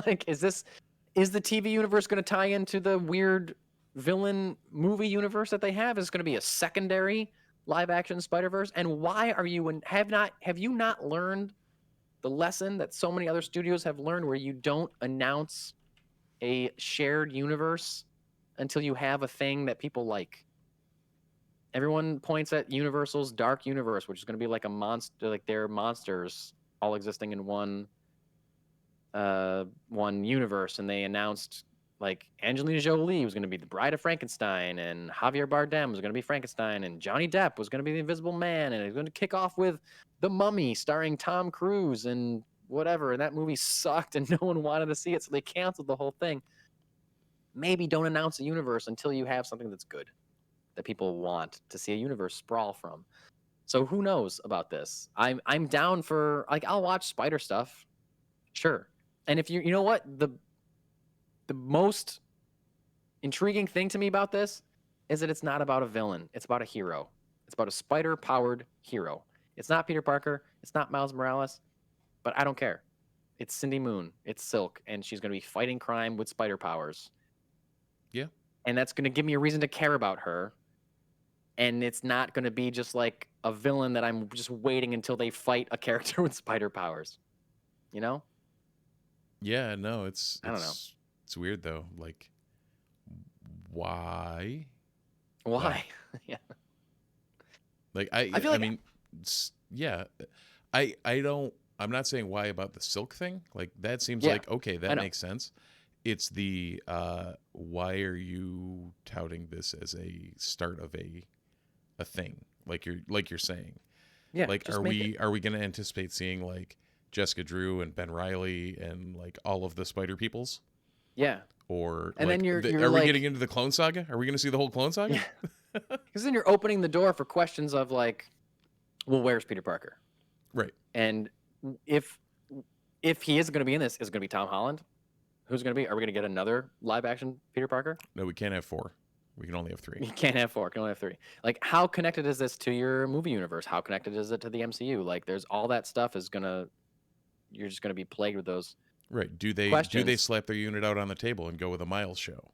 Like, is the TV universe going to tie into the weird villain movie universe that they have? Is it going to be a secondary live action Spider-Verse? And why are you have you not learned the lesson that so many other studios have learned, where you don't announce a shared universe until you have a thing that people like? Everyone points at Universal's Dark Universe, which is going to be like a monster, like they're monsters all existing in one universe, and they announced like Angelina Jolie was going to be the Bride of Frankenstein, and Javier Bardem was going to be Frankenstein, and Johnny Depp was going to be the Invisible Man, and it was going to kick off with The Mummy starring Tom Cruise and whatever, and that movie sucked and no one wanted to see it, so they canceled the whole thing. Maybe don't announce a universe until you have something that's good, that people want to see a universe sprawl from. So who knows about this? I'm down for, like, I'll watch spider stuff, sure. And if you know what, the most intriguing thing to me about this is that it's not about a villain. It's about a hero. It's about a spider-powered hero. It's not Peter Parker. It's not Miles Morales. But I don't care. It's Cindy Moon. It's Silk. And she's going to be fighting crime with spider powers. Yeah. And that's going to give me a reason to care about her. And it's not going to be just like a villain that I'm just waiting until they fight a character with spider powers. You know? Yeah, no, I don't know. It's weird though. Like, why? Why? Yeah. Like I mean, yeah. I'm not saying why about the Silk thing. Like that seems like okay, that makes sense. It's the why are you touting this as a start of a thing? Like you're saying. Yeah. Like are we going to anticipate seeing like Jessica Drew and Ben Reilly and like all of the Spider Peoples? Yeah. Or and like, then you're are like, we getting into the Clone Saga? Are we going to see the whole Clone Saga? Yeah. Because then you're opening the door for questions of like, well, where's Peter Parker? Right. And if if he is going to be in this, is it going to be Tom Holland? Who's going to be? Are we going to get another live action Peter Parker? No, we can't have 4. We can only have 3. You can't have 4. You can only have 3. Like, how connected is this to your movie universe? How connected is it to the MCU? Like, there's all that stuff you're just gonna be plagued with those. Right? Do they slap their unit out on the table and go with a Miles show?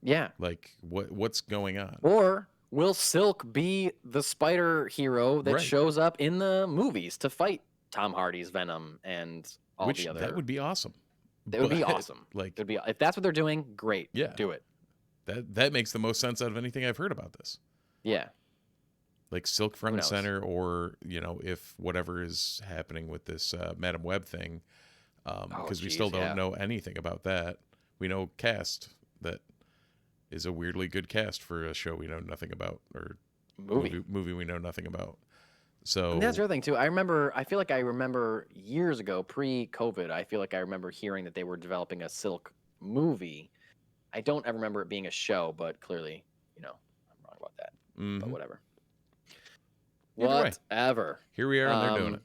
Yeah. Like, what's going on? Or will Silk be the spider hero that shows up in the movies to fight Tom Hardy's Venom and all the other? That would be awesome. That would be awesome. Like, if that's what they're doing, great. Yeah. Do it. That makes the most sense out of anything I've heard about this. Yeah. Like Silk front and center, or if whatever is happening with this Madam Web thing, because we still don't know anything about that. We know cast that is a weirdly good cast for a show we know nothing about, or movie we know nothing about. So and that's the other thing too. I feel like I remember years ago, pre-COVID, I feel like I remember hearing that they were developing a Silk movie. I don't ever remember it being a show, but clearly, I'm wrong about that. Mm-hmm. But whatever. Whatever. Here we are, and they're doing it.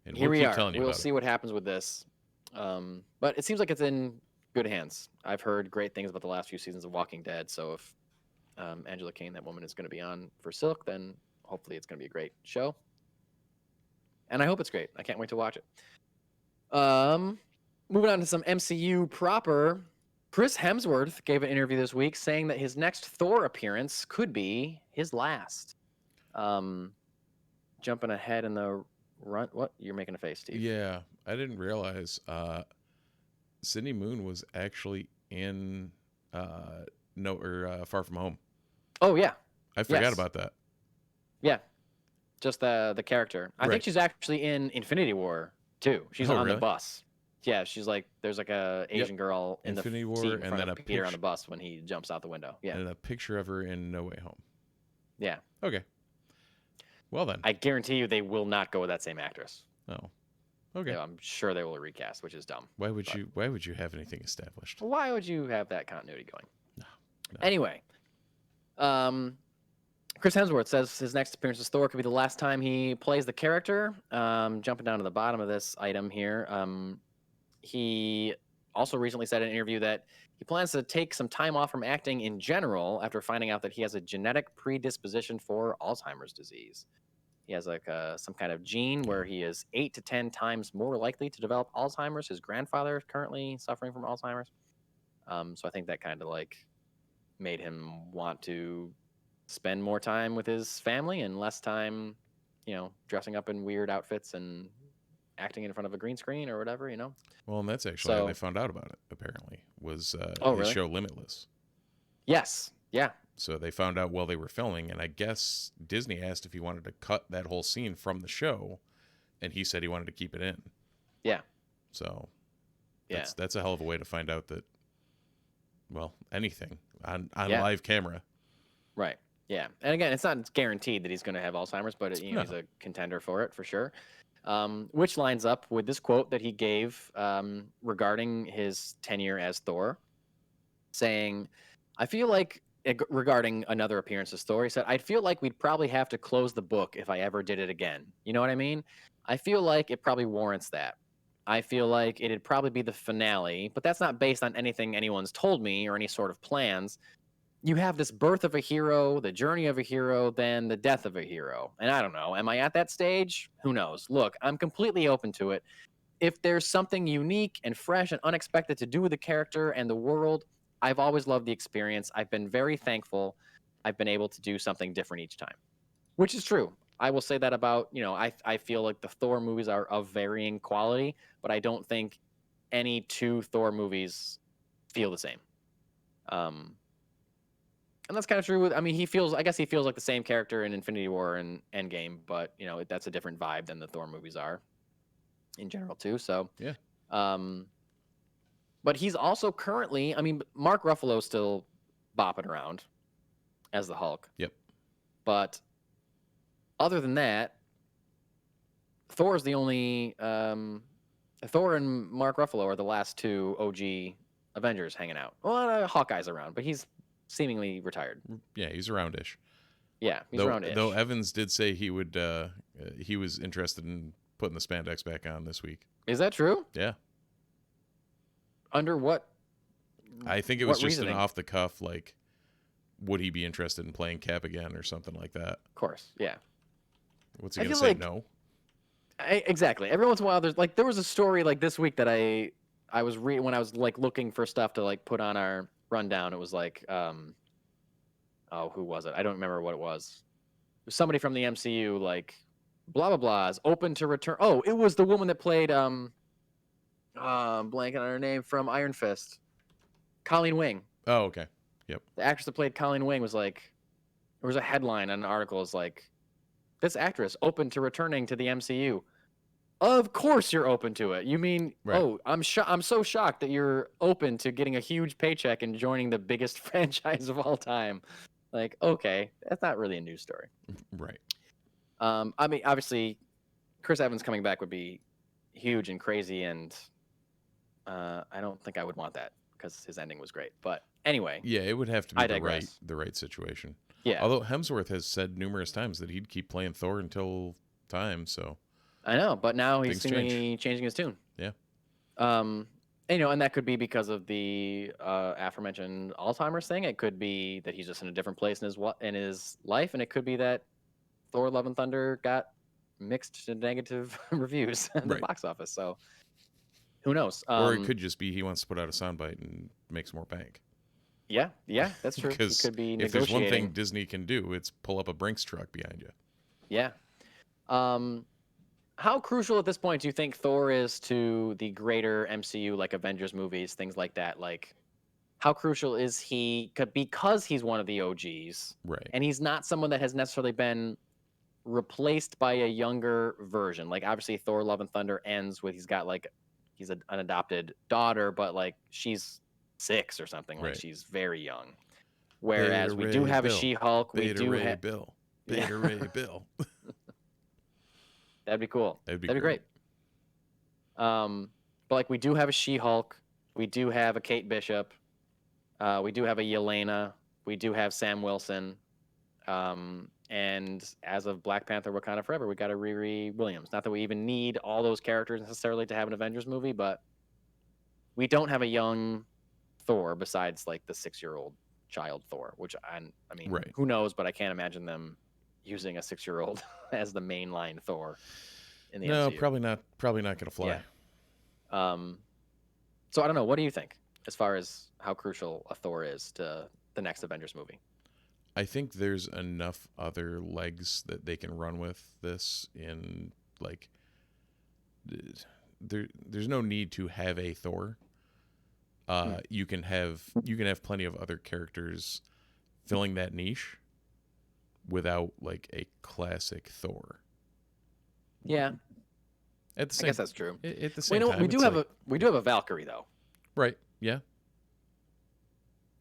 And here we are. Telling you we'll see what happens with this. But it seems like it's in good hands. I've heard great things about the last few seasons of Walking Dead. So if Angela Kane, that woman, is going to be on for Silk, then hopefully it's going to be a great show. And I hope it's great. I can't wait to watch it. Moving on to some MCU proper. Chris Hemsworth gave an interview this week saying that his next Thor appearance could be his last. Jumping ahead in the run. What? You're making a face, Steve. Yeah, I didn't realize Cindy Moon was actually in Far From Home. Oh yeah, I forgot about that. Yeah, just the character. I think she's actually in Infinity War too. She's on the bus. Yeah, she's like, there's like a Asian girl in Infinity War, seat in front and then of Peter on the bus when he jumps out the window. Yeah, and a picture of her in No Way Home. Yeah. Okay. Well then, I guarantee you they will not go with that same actress. Oh. Okay. I'm sure they will recast, which is dumb. Why would you have anything established? Why would you have that continuity going? No. Anyway, Chris Hemsworth says his next appearance as Thor could be the last time he plays the character. Jumping down to the bottom of this item here, he also recently said in an interview that he plans to take some time off from acting in general after finding out that he has a genetic predisposition for Alzheimer's disease. He has like some kind of gene where he is 8 to 10 times more likely to develop Alzheimer's. His grandfather is currently suffering from Alzheimer's. So I think that kind of like made him want to spend more time with his family and less time, dressing up in weird outfits and acting in front of a green screen or whatever, Well, and that's actually how they found out about it, apparently, was his show Limitless. Yes. Yeah. So they found out while they were filming, and I guess Disney asked if he wanted to cut that whole scene from the show, and he said he wanted to keep it in. Yeah. So that's a hell of a way to find out that, well, anything on live camera. Right. Yeah. And again, it's not guaranteed that he's going to have Alzheimer's, but he's a contender for it for sure. Which lines up with this quote that he gave regarding his tenure as Thor, saying, I feel like, regarding another appearance as Thor, he said, I'd feel like we'd probably have to close the book if I ever did it again. You know what I mean? I feel like it probably warrants that. I feel like it'd probably be the finale, but that's not based on anything anyone's told me or any sort of plans. You have this birth of a hero, the journey of a hero, then the death of a hero. And I don't know, am I at that stage? Who knows? Look, I'm completely open to it. If there's something unique and fresh and unexpected to do with the character and the world, I've always loved the experience. I've been very thankful I've been able to do something different each time, which is true. I will say that about, I feel like the Thor movies are of varying quality, but I don't think any two Thor movies feel the same. And that's kind of true with, I guess he feels like the same character in Infinity War and Endgame, but, that's a different vibe than the Thor movies are in general too. So, yeah. But he's also currently, Mark Ruffalo's still bopping around as the Hulk. Yep. But other than that, Thor's the only, Thor and Mark Ruffalo are the last two OG Avengers hanging out. Well, Hawkeye's around, but he's seemingly retired. Yeah, he's around-ish. Yeah, he's around-ish. Though Evans did say he would, he was interested in putting the spandex back on this week. Is that true? Yeah. Under what? I think it was just reasoning? an off the cuff, like, would he be interested in playing Cap again or something like that? Of course, yeah. What's he I gonna feel say? like- No. Exactly. Every once in a while, there was a story like this week that I was reading when I was like looking for stuff to like put on our rundown. It was like, who was it? I don't remember what it was. It was somebody from the MCU, like, blah blah blah is open to return. Oh, it was the woman that played blanking on her name from Iron Fist, Colleen Wing. Oh, okay. Yep. The actress that played Colleen Wing was like, there was a headline on an article is like, this actress open to returning to the MCU. Of course you're open to it. You mean, Right. oh, I'm so shocked that you're open to getting a huge paycheck and joining the biggest franchise of all time. Like, okay, that's not really a news story. Right. I mean, obviously, Chris Evans coming back would be huge and crazy, and I don't think I would want that because his ending was great. But anyway, Yeah, it would have to be I the digress. right situation. yeah, Although Hemsworth has said numerous times that he'd keep playing Thor until time, so I know, but now he's Things change. seemingly changing his tune. Yeah. And, you know, and that could be because of the aforementioned Alzheimer's thing. It could be that he's just in a different place in his life, and it could be that Thor: Love and Thunder got mixed to negative reviews at the Right. box office. So who knows? or it could just be he wants to put out a soundbite and make some more bank. Yeah, that's true. He Because could be if there's one thing negotiating. Disney can do, it's pull up a Brinks truck behind you. Yeah. How crucial at this point do you think Thor is to the greater MCU, like Avengers movies, things like that? Like, how crucial is he because he's one of the OGs, Right. and he's not someone that has necessarily been replaced by a younger version? Like, obviously, Thor: Love and Thunder ends with he's an adopted daughter, but like she's 6 or something. Like Right. she's very young. Whereas Beta we do Ray have a Bill. She-Hulk. We Beta do Ray have Bill. Yeah. Beta Ray Bill. That'd be cool. That'd be great. But like we do have a She-Hulk, we do have a Kate Bishop, we do have a Yelena, we do have Sam Wilson, and as of Black Panther: Wakanda Forever, we got a Riri Williams. Not that we even need all those characters necessarily to have an Avengers movie, but we don't have a young Thor besides like the 6-year-old child Thor, which I mean, Right. who knows? But I can't imagine them using a 6-year-old as the mainline Thor in the No, MCU. probably not. Probably not going to fly. Yeah. So I don't know. What do you think as far as how crucial a Thor is to the next Avengers movie? I think there's enough other legs that they can run with this in like there's no need to have a Thor. You can have plenty of other characters filling that niche without like a classic Thor. Yeah, At the I same, guess that's true. At the same We time, do it's have like- we do have a Valkyrie though. right. Yeah.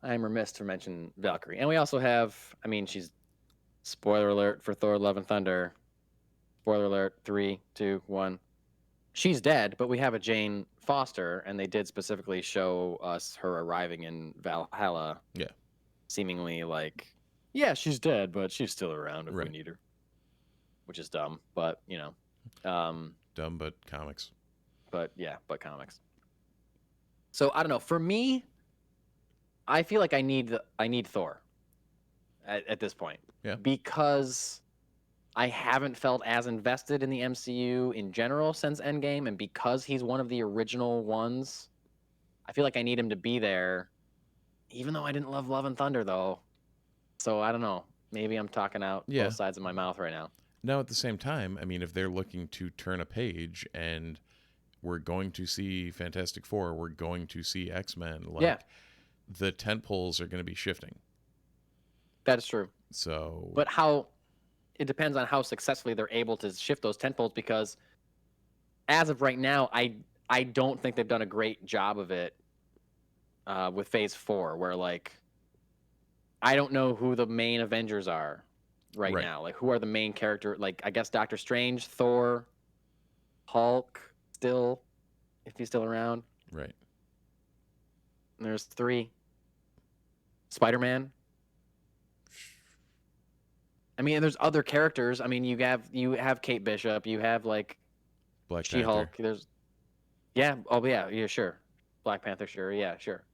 I'm remiss to mention Valkyrie, and we also have. I mean, she's spoiler alert for Thor: Love and Thunder. Spoiler alert: 3, 2, 1. She's dead, but we have a Jane Foster, and they did specifically show us her arriving in Valhalla. Yeah. Seemingly like, yeah, she's dead, but she's still around if Right. we need her. Which is dumb, but you know. Dumb, but comics. But comics. So I don't know. For me, I feel like I need Thor at this point. Yeah. Because I haven't felt as invested in the MCU in general since Endgame, and because he's one of the original ones, I feel like I need him to be there. Even though I didn't love Love and Thunder though, so I don't know. Maybe I'm talking out Yeah. both sides of my mouth right now. Now, at the same time, I mean, if they're looking to turn a page and we're going to see Fantastic Four, we're going to see X-Men, like, Yeah. the tent poles are going to be shifting. That is true. So, But it depends on how successfully they're able to shift those tentpoles, because as of right now, I don't think they've done a great job of it with Phase 4, where like I don't know who the main Avengers are right Right. now. Like, who are the main character? Like, I guess Doctor Strange, Thor, Hulk, still, if he's still around. right. And there's 3. Spider-Man. I mean, and there's other characters. I mean, you have Kate Bishop. You have like Black She-Hulk. Panther. There's, yeah. Oh yeah, sure. Black Panther, sure. Yeah, sure.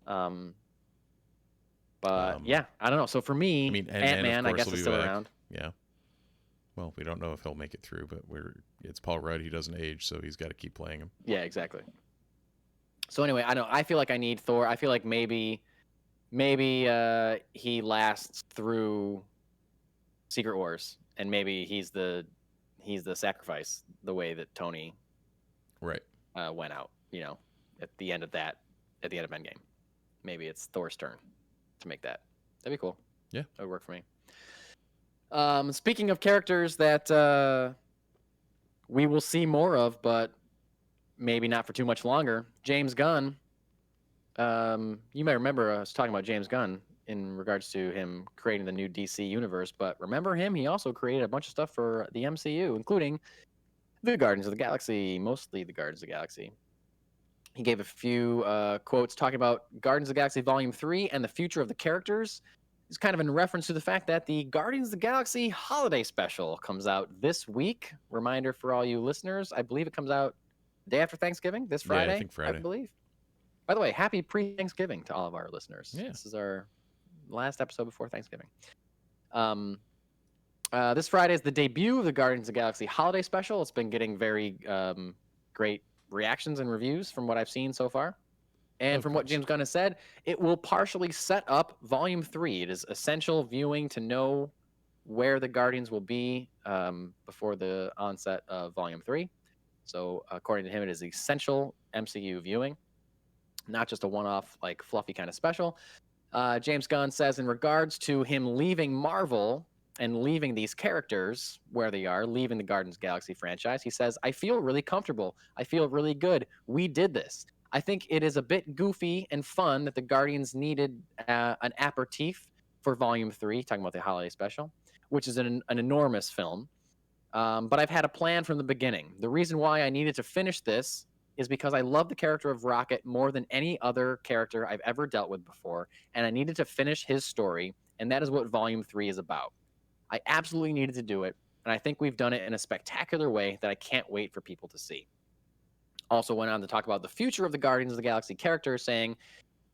But yeah, I don't know. So for me, I mean, Ant-Man, of I course, guess, will is be still back. around. Yeah. Well, we don't know if he'll make it through, but it's Paul Rudd. He doesn't age, so he's got to keep playing him. Yeah, exactly. So anyway, I know. I feel like I need Thor. I feel like maybe he lasts through Secret Wars, and maybe he's the sacrifice, the way that Tony Right. went out. At the end of Endgame, maybe it's Thor's turn to make that. That'd be cool. Yeah, that would work for me. Speaking of characters that we will see more of, but maybe not for too much longer, James Gunn. You may remember us talking about James Gunn in regards to him creating the new DC universe, but remember him? He also created a bunch of stuff for the MCU, including the Guardians of the Galaxy, mostly the Guardians of the Galaxy. He gave a few quotes talking about Guardians of the Galaxy Volume 3 and the future of the characters. It's kind of in reference to the fact that the Guardians of the Galaxy holiday special comes out this week. Reminder for all you listeners, I believe it comes out the day after Thanksgiving, this Friday. Yeah, I think Friday. I believe. By the way, happy pre-Thanksgiving to all of our listeners. Yeah. This is our last episode before Thanksgiving. This Friday is the debut of the Guardians of the Galaxy holiday special. It's been getting very great reactions and reviews from what I've seen so far. And from what James Gunn has said, it will partially set up Volume 3. It is essential viewing to know where the Guardians will be before the onset of Volume 3. So according to him, it is essential MCU viewing, not just a one-off, like, fluffy kind of special. James Gunn says in regards to him leaving Marvel and leaving these characters where they are, leaving the Guardians of the Galaxy franchise, he says, I feel really comfortable. I feel really good. We did this. I think it is a bit goofy and fun that the Guardians needed an aperitif for Volume 3, talking about the holiday special, which is an enormous film. But I've had a plan from the beginning. The reason why I needed to finish this is because I love the character of Rocket more than any other character I've ever dealt with before, and I needed to finish his story, and that is what Volume 3 is about. I absolutely needed to do it, and I think we've done it in a spectacular way that I can't wait for people to see. Also went on to talk about the future of the Guardians of the Galaxy characters, saying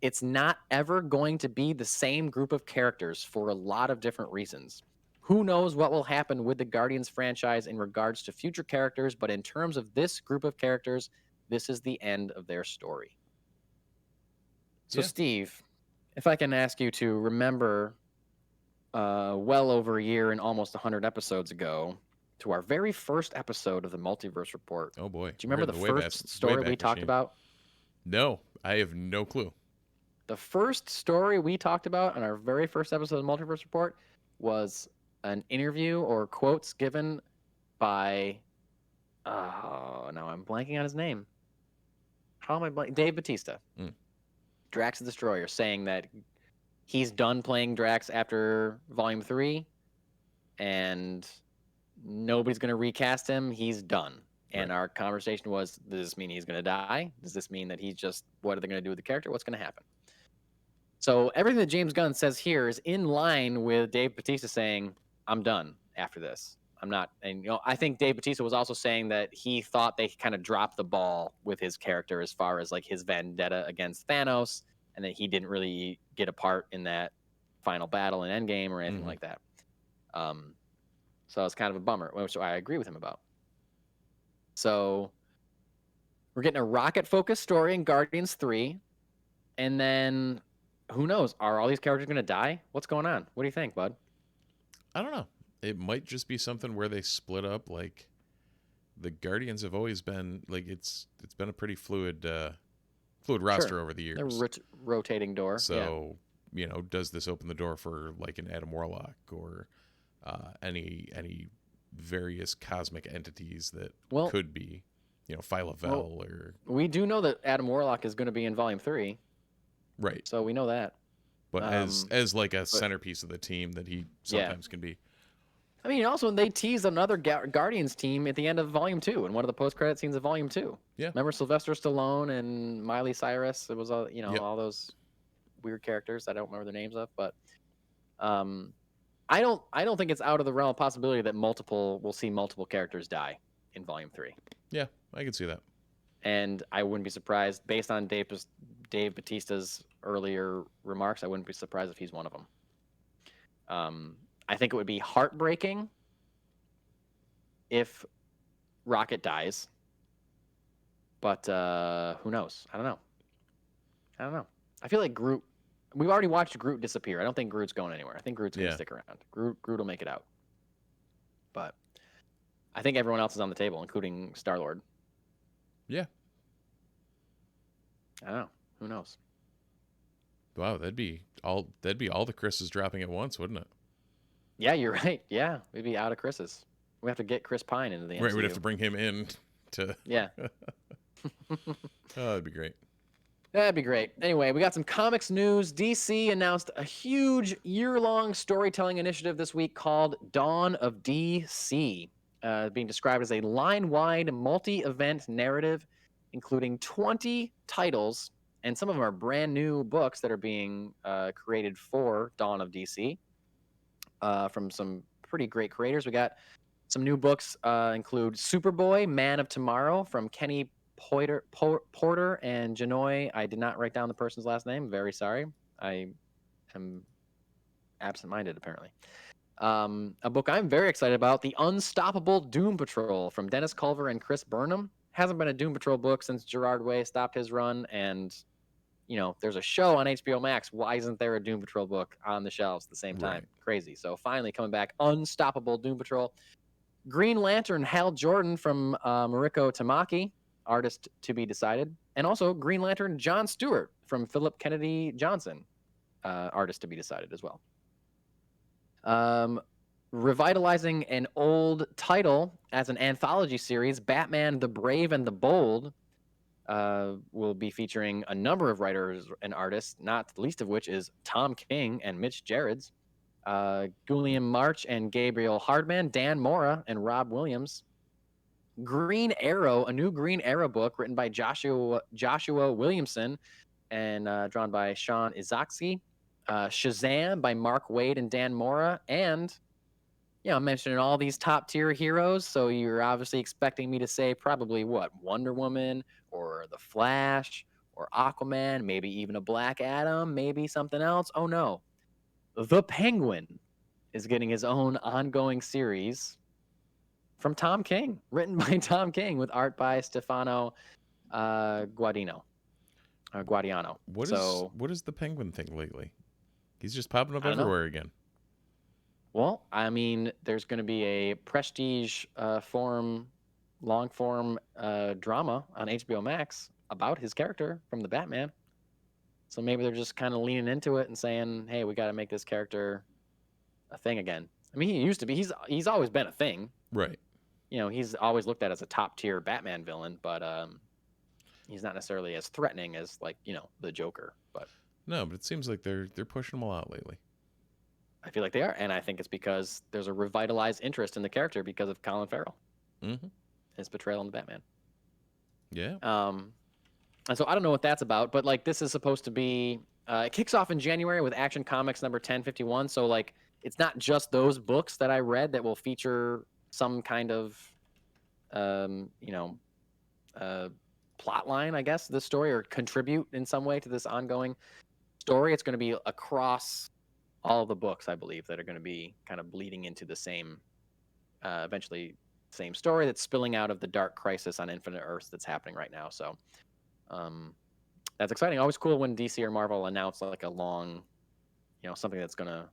it's not ever going to be the same group of characters for a lot of different reasons. Who knows what will happen with the Guardians franchise in regards to future characters, but in terms of this group of characters, this is the end of their story. So, Steve, if I can ask you to remember well over a year and almost 100 episodes ago to our very first episode of the Multiverse Report. Oh, boy. Do you remember the first story we talked about? No, I have no clue. The first story we talked about on our very first episode of the Multiverse Report was an interview or quotes given by, now I'm blanking on his name. How am I blanking? Dave Bautista. Drax the Destroyer, saying that he's done playing Drax after Volume 3, and nobody's going to recast him. He's done. And our conversation was, does this mean he's going to die? Does this mean that he's just, what are they going to do with the character? What's going to happen? So everything that James Gunn says here is in line with Dave Bautista saying, I'm done after this. I'm not. And, I think Dave Bautista was also saying that he thought they kind of dropped the ball with his character as far as, like, his vendetta against Thanos, and that he didn't really get a part in that final battle in Endgame or anything like that. So it's kind of a bummer, which I agree with him about. So we're getting a Rocket-focused story in Guardians 3, and then who knows? Are all these characters going to die? What's going on? What do you think, bud? I don't know. It might just be something where they split up. Like, the Guardians have always been, like, it's been a pretty fluid roster over the years. A rotating door. So, does this open the door for, like, an Adam Warlock or any various cosmic entities that could be, Phyla-Vell or... We do know that Adam Warlock is going to be in Volume 3. Right. So we know that. But as like a centerpiece of the team that he sometimes can be. I mean, also, they teased another Guardians team at the end of Volume 2, in one of the post-credit scenes of Volume 2. Yeah. Remember Sylvester Stallone and Miley Cyrus? It was, all those weird characters I don't remember the names of. But I don't think it's out of the realm of possibility that we'll see multiple characters die in Volume 3. Yeah, I can see that. And I wouldn't be surprised, based on Dave Bautista's earlier remarks, I wouldn't be surprised if he's one of them. I think it would be heartbreaking if Rocket dies, but who knows? I don't know. I feel like Groot. We've already watched Groot disappear. I don't think Groot's going anywhere. I think Groot's going to stick around. Groot will make it out. But I think everyone else is on the table, including Star-Lord. Yeah. I don't know. Who knows? Wow, that'd be all the Chris's dropping at once, wouldn't it? Yeah, you're right. Yeah, we'd be out of Chris's. We have to get Chris Pine into the MCU. Right, we'd have to bring him in to. Yeah. Oh, that'd be great. That'd be great. Anyway, we got some comics news. DC announced a huge year-long storytelling initiative this week called Dawn of DC, being described as a line-wide multi-event narrative, including 20 titles, and some of them are brand new books that are being created for Dawn of DC from some pretty great creators. We got some new books include Superboy, Man of Tomorrow from Kenny Porter and Janoy. I did not write down the person's last name. Very sorry. I am absent-minded, apparently. A book I'm very excited about, The Unstoppable Doom Patrol from Dennis Culver and Chris Burnham. Hasn't been a Doom Patrol book since Gerard Way stopped his run, and there's a show on HBO Max. Why isn't there a Doom Patrol book on the shelves at the same time? Right. Crazy. So finally coming back, Unstoppable Doom Patrol. Green Lantern Hal Jordan from Mariko Tamaki, artist to be decided. And also Green Lantern John Stewart from Philip Kennedy Johnson, artist to be decided as well. Revitalizing an old title as an anthology series, Batman the Brave and the Bold will be featuring a number of writers and artists, not the least of which is Tom King and Mitch Gerads, Guillaume March and Gabriel Hardman, Dan Mora and Rob Williams. Green Arrow, a new Green Arrow book written by Joshua Williamson and drawn by Sean Izaksky. Shazam by Mark Waid and Dan Mora. And, I'm mentioning all these top tier heroes, so you're obviously expecting me to say probably Wonder Woman or The Flash or Aquaman, maybe even a Black Adam, maybe something else. Oh no. The Penguin is getting his own ongoing series from Tom King, written by Tom King with art by Stefano Guadiano. What is the Penguin thing lately? He's just popping up everywhere again. Well, I mean, there's going to be a prestige long form drama on HBO Max about his character from the Batman. So maybe they're just kind of leaning into it and saying, hey, we got to make this character a thing again. I mean, he used to be. He's always been a thing. Right. He's always looked at as a top tier Batman villain, but he's not necessarily as threatening as the Joker. But no, but it seems like they're pushing him a lot lately. I feel like they are, and I think it's because there's a revitalized interest in the character because of Colin Farrell, his portrayal in the Batman. Yeah. And so I don't know what that's about, but this is supposed to be. It kicks off in January with Action Comics number 1051. So it's not just those books that I read that will feature some kind of, plot line, I guess, this story, or contribute in some way to this ongoing story. It's going to be across all of the books, I believe, that are going to be kind of bleeding into the same, eventually same story that's spilling out of the dark crisis on Infinite Earths that's happening right now. So that's exciting. Always cool when DC or Marvel announce a long, something that's going to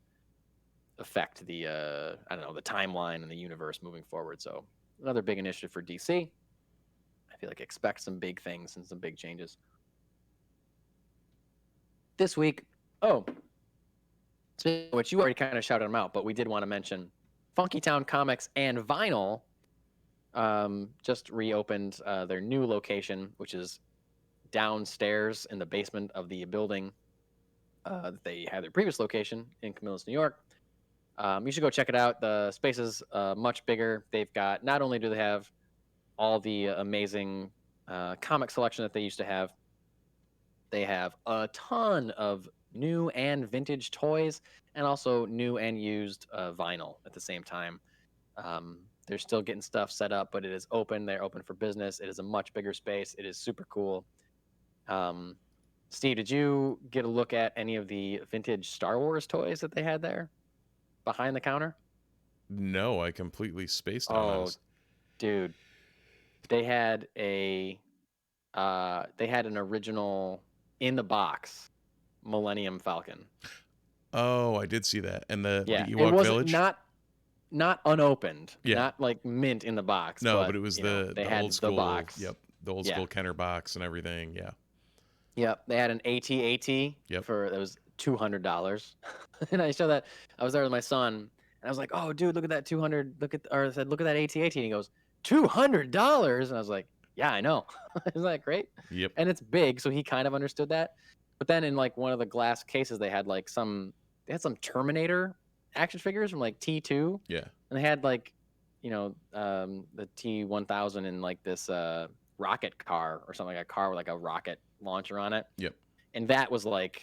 affect the, the timeline and the universe moving forward. So another big initiative for DC. I feel like expect some big things and some big changes. This week, which you already kind of shouted them out, but we did want to mention Funky Town Comics and Vinyl just reopened their new location, which is downstairs in the basement of the building that they had their previous location in Camillus, New York. You should go check it out. The space is much bigger. They've got, not only do they have all the amazing comic selection that they used to have, they have a ton of new and vintage toys, and also new and used vinyl at the same time. They're still getting stuff set up, but it is open. They're open for business. It is a much bigger space. It is super cool. Steve, did you get a look at any of the vintage Star Wars toys that they had there behind the counter? No, I completely spaced on Oh, those. dude, they had an original in the box Millennium Falcon. Oh, I did see that. And the Yeah, it Ewok wasn't Village? not unopened, Yeah. not like mint in the box. No, but but it was they the had old school. the box. Yep, the old Yeah. school Kenner box and everything. Yeah. Yep, they had an AT-AT Yep. for that was $200, and I showed that. I was there with my son, and I was like, "Oh, dude, look at that 200. Look at," or I said, "Look at that AT-AT," and he goes, $200, and I was like, "Yeah, I know." Isn't that great? Yep. And it's big, so he kind of understood that. But then in like one of the glass cases, they had some Terminator action figures from like T2. Yeah. And they had like, the T1000 in like this rocket car or something, like a car with like a rocket launcher on it. Yep. And that was like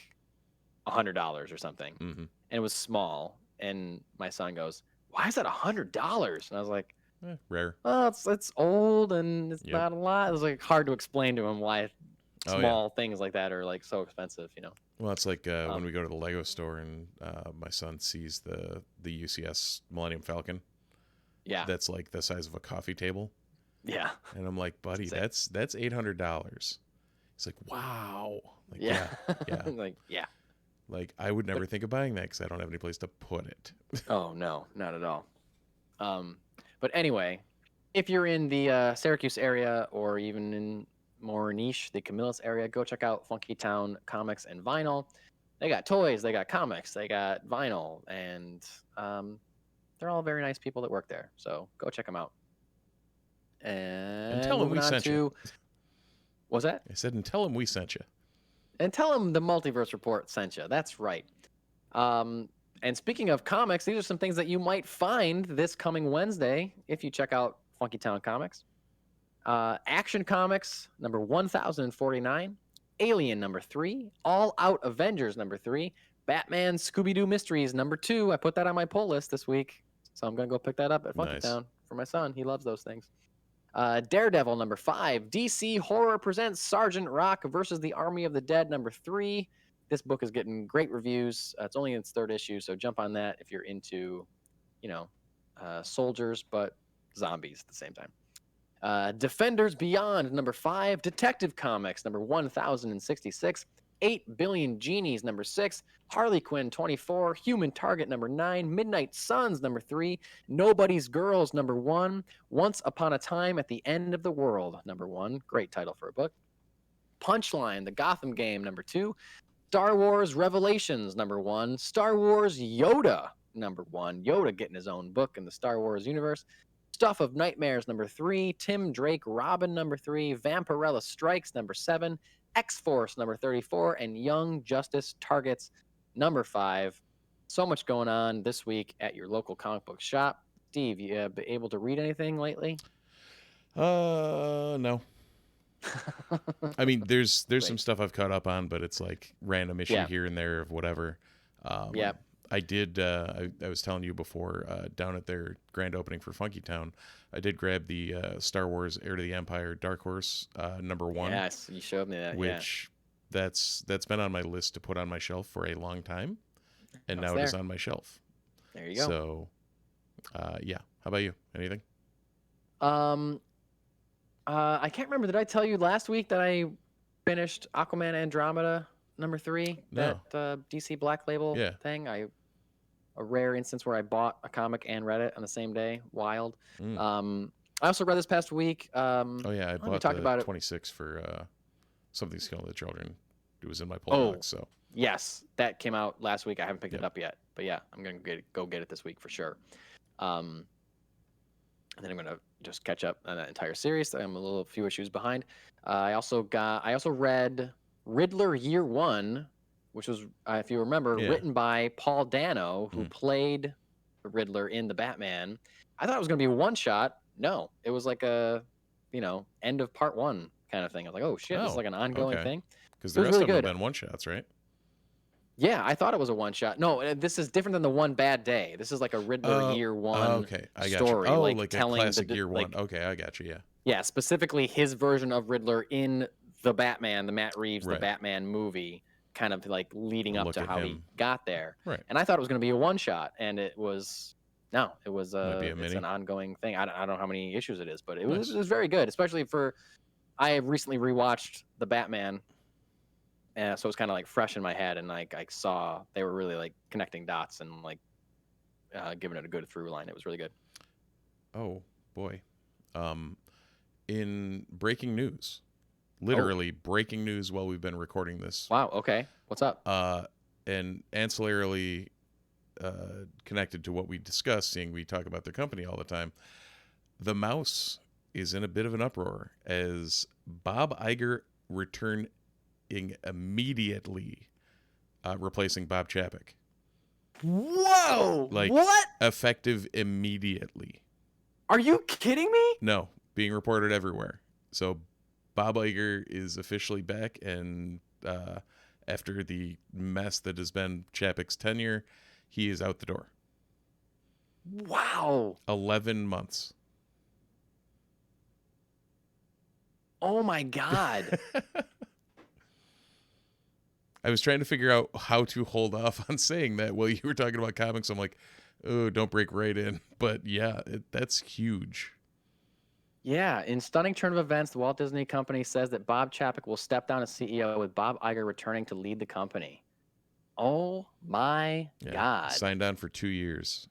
$100 or something. Mm-hmm. And it was small. And my son goes, "Why is that $100?" And I was like, Rare. "Oh, it's old and it's Yep. not a lot." It was like hard to explain to him why small Oh, things like that are like so expensive, Well, it's like when we go to the Lego store and my son sees the UCS Millennium Falcon. Yeah. That's like the size of a coffee table. Yeah. And I'm like, buddy, that's $800. He's like, wow. Like, Yeah. Yeah. Like, yeah. Like, I would never think of buying that because I don't have any place to put it. Oh, no, not at all. But anyway, if you're in the Syracuse area or even in more niche, the Camillus area, go check out Funky Town Comics and Vinyl. They got toys, they got comics, they got vinyl, and they're all very nice people that work there. So go check them out. And tell them we moving on sent you. What's that? I said, and tell them we sent you. And tell them the Multiverse Report sent you. That's right. And speaking of comics, these are some things that you might find this coming Wednesday if you check out Funky Town Comics. Action Comics, number 1049. Alien, number 3. All Out Avengers, number 3. Batman Scooby-Doo Mysteries, number 2. I put that on my pull list this week, so I'm going to go pick that up at Funky Town for my son. He loves those things. Daredevil, number 5. DC Horror Presents Sergeant Rock versus the Army of the Dead, number 3. This book is getting great reviews. It's only in its 3rd issue, so jump on that if you're into, soldiers, but zombies at the same time. Defenders Beyond, number 5. Detective Comics, number 1066. 8 Billion Genies, number 6. Harley Quinn, 24. Human Target, number 9. Midnight Suns, number 3. Nobody's Girls, number 1. Once Upon a Time at the End of the World, number 1. Great title for a book. Punchline, The Gotham Game, number 2. Star Wars Revelations, number 1. Star Wars Yoda, number 1. Yoda getting his own book in the Star Wars universe. Stuff of Nightmares, number 3. Tim Drake Robin, number 3. Vampirella Strikes, number 7. X-Force, number 34. And Young Justice Targets, number 5. So much going on this week at your local comic book shop. Steve, you been able to read anything lately? No. I mean, there's some stuff I've caught up on, but it's like random issue here and there of whatever. I did. I was telling you before, down at their grand opening for Funky Town, I did grab the Star Wars Heir to the Empire Dark Horse number 1. Yes, you showed me that. Which that's been on my list to put on my shelf for a long time, and now it is on my shelf. There you go. So, yeah. How about you? Anything? I can't remember. Did I tell you last week that I finished Aquaman Andromeda number 3? No. That DC Black Label thing. A rare instance where I bought a comic and read it on the same day. Wild. I also read this past week. I bought the 26 for Something's Killing the Children. It was in my pull box. So yes, that came out last week. I haven't picked it up yet, but yeah, I'm gonna go get it this week for sure. And then I'm gonna just catch up on that entire series. I'm a few issues behind. I also read Riddler Year One, which was, if you remember, written by Paul Dano, who played the Riddler in the Batman. I thought it was gonna be a one shot. No, it was like a, end of part 1 kind of thing. I was like, oh shit, this is like an ongoing thing. Because the rest of them have been one shots, right? Yeah, I thought it was a one shot. No, this is different than the One Bad Day. This is like a Riddler year one okay, I got you. story, Oh, like like a telling classic year one. like Okay, I got you. Yeah. yeah, specifically his version of Riddler in the Batman, the Matt Reeves, the Right. Batman movie, kind of like leading A up look to at how he him. got there. Right. And I thought it was going to be a one shot, and it was no, it was Might be a it's mini. an ongoing thing. I don't know how many issues it is, but Nice. it was very good, especially for I have recently rewatched the Batman. And so it's kind of like fresh in my head, and like I saw they were really like connecting dots and like giving it a good through line. It was really good. Oh boy. In breaking news, literally breaking news while we've been recording this. Wow. Okay. What's up? And ancillarily connected to what we discuss, seeing we talk about their company all the time, the mouse is in a bit of an uproar as Bob Iger returning immediately, replacing Bob Chapek. Whoa! Like, what? Effective immediately. Are you kidding me? No, being reported everywhere. So Bob Iger is officially back, and after the mess that has been Chapek's tenure, he is out the door. Wow. 11 months. Oh my God. I was trying to figure out how to hold off on saying that while you were talking about comics. I'm like, oh, don't break right in. But yeah, that's huge. Yeah, in stunning turn of events, the Walt Disney Company says that Bob Chapek will step down as CEO with Bob Iger returning to lead the company. Oh my God. Signed on for 2 years.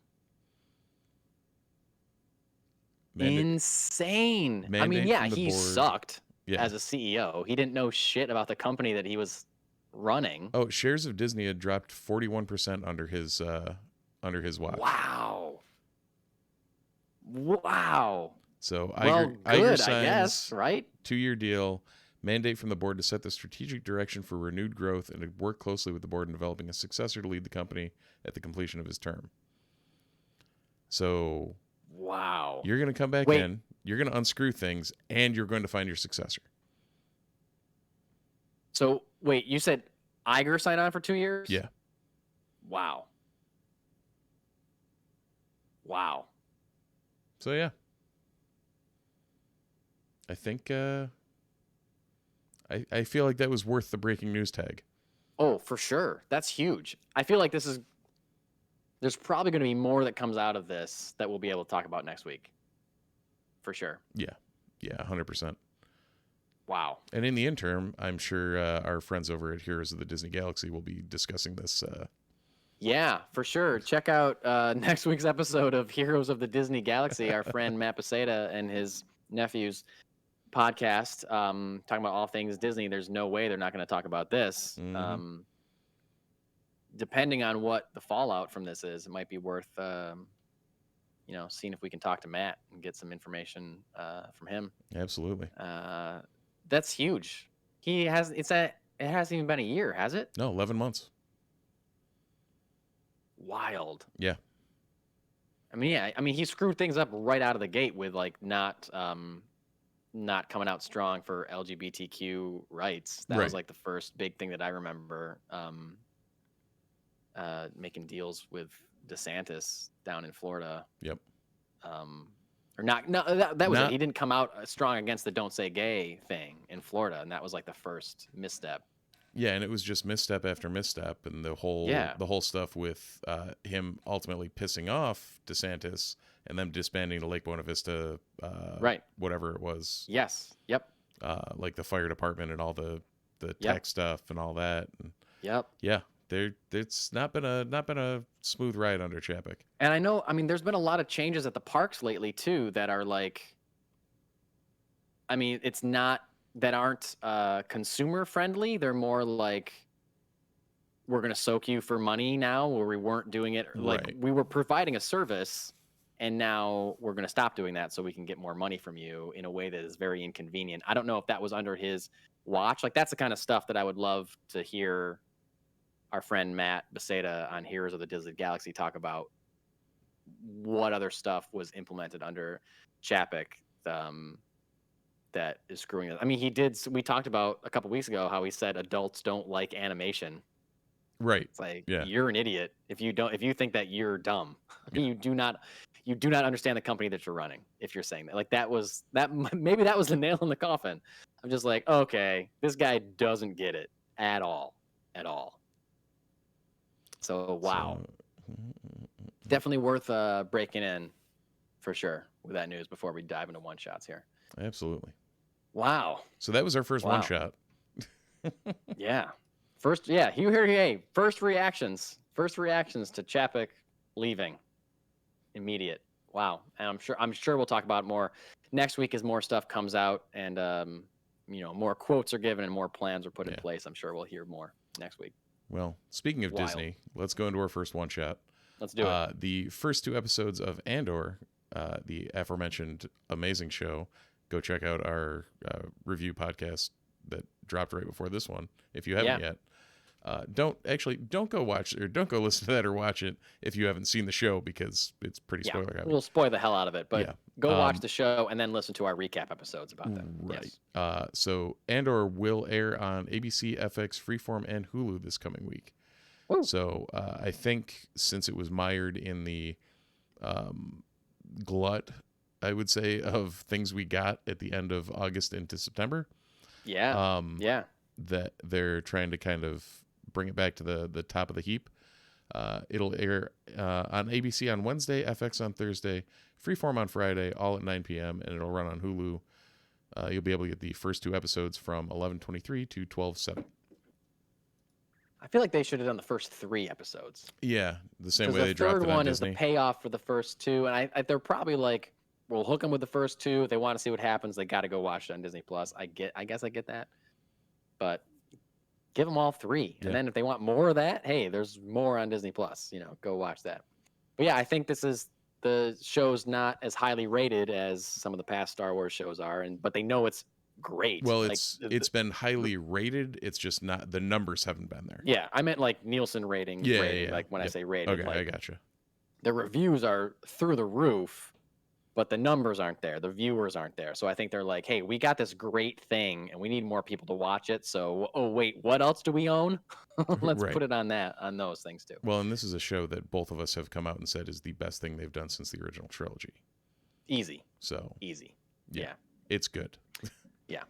Insane. I mean, yeah, he sucked as a CEO. He didn't know shit about the company that he was running. Oh, shares of Disney had dropped 41% under his watch. Wow. Wow. So Iger signs, I guess, right? 2-year deal, mandate from the board to set the strategic direction for renewed growth and to work closely with the board in developing a successor to lead the company at the completion of his term. So, wow. You're going to come back in, you're going to unscrew things, and you're going to find your successor. So, wait, you said Iger signed on for 2 years? Yeah. Wow. Wow. So, yeah. I think I feel like that was worth the breaking news tag. Oh, for sure. That's huge. I feel like there's probably going to be more that comes out of this that we'll be able to talk about next week. For sure. Yeah. Yeah, 100%. Wow. And in the interim, I'm sure our friends over at Heroes of the Disney Galaxy will be discussing this. Yeah, for sure. Check out next week's episode of Heroes of the Disney Galaxy. Our friend Matt Peseta and his nephews podcast talking about all things Disney. There's no way they're not going to talk about this. Mm-hmm. Depending on what the fallout from this is, it might be worth seeing if we can talk to Matt and get some information from him. Absolutely. That's huge. It hasn't even been a year, has it? No, 11 months. Wild. Yeah. I mean, he screwed things up right out of the gate with like not coming out strong for LGBTQ rights. That was like the first big thing that I remember making deals with DeSantis down in Florida. Yep. Or not. No, that was it. He didn't come out strong against the "Don't Say Gay" thing in Florida, and that was like the first misstep. Yeah, and it was just misstep after misstep, and the whole stuff with him ultimately pissing off DeSantis and them disbanding the Lake Buena Vista, whatever it was. Yes. Yep. Like the fire department and all the tech stuff and all that. And yep. Yeah. It's not been a smooth ride under Chapek. And I know, there's been a lot of changes at the parks lately too that are like, it's not that aren't consumer friendly. They're more like, we're gonna soak you for money now, where we weren't doing it. Like we were providing a service, and now we're gonna stop doing that so we can get more money from you in a way that is very inconvenient. I don't know if that was under his watch. Like that's the kind of stuff that I would love to hear our friend Matt Peseta on Heroes of the Disney Galaxy talk about what other stuff was implemented under Chapek that is screwing us. We talked about a couple weeks ago how he said adults don't like animation. Right. It's like Yeah. you're an idiot if you think that you're dumb. You do not understand the company that you're running if you're saying that. Like maybe that was the nail in the coffin. I'm just like, okay, this guy doesn't get it at all. At all. So wow. Definitely worth breaking in for sure with that news before we dive into one shots here. Absolutely. Wow. So that was our first one shot. Yeah. First reactions to Chapek leaving. Immediate. Wow. And I'm sure we'll talk about it more next week as more stuff comes out and more quotes are given and more plans are put in place. I'm sure we'll hear more next week. Well, speaking of Disney, let's go into our first one shot. Let's do it. The first 2 episodes of Andor, the aforementioned amazing show. Go check out our review podcast that dropped right before this one if you haven't yet. Don't go watch or don't go listen to that or watch it if you haven't seen the show because it's pretty spoiler heavy. We'll spoil the hell out of it, but go watch the show and then listen to our recap episodes about that. Right. Yes. So Andor will air on ABC, FX, Freeform, and Hulu this coming week. Woo. So I think since it was mired in the glut, I would say, of things we got at the end of August into September. That they're trying to kind of bring it back to the top of the heap. It'll air on ABC on Wednesday, FX on Thursday, Freeform on Friday, all at 9 p.m., and it'll run on Hulu. You'll be able to get the first 2 episodes from 11:23 to 12:07. I feel like they should have done the first 3 episodes. Yeah, the same way they dropped it on Disney. The third one is the payoff for the first 2, and they're probably like, we'll hook them with the first 2. If they want to see what happens, they got to go watch it on Disney Plus. I guess I get that, but give them all 3, and then if they want more of that, hey, there's more on Disney Plus. Go watch that. But yeah, I think the show's not as highly rated as some of the past Star Wars shows are, but they know it's great. Well, it's been highly rated. It's just not, the numbers haven't been there. Yeah, I meant like Nielsen rating. Yeah. Like when I say rated. Okay, I gotcha. The reviews are through the roof, but the numbers aren't there. The viewers aren't there. So I think they're like, hey, we got this great thing and we need more people to watch it. So, wait, what else do we own? Let's put it on those things too. Well, and this is a show that both of us have come out and said is the best thing they've done since the original trilogy. Easy. So. Easy. Yeah. It's good. Yeah.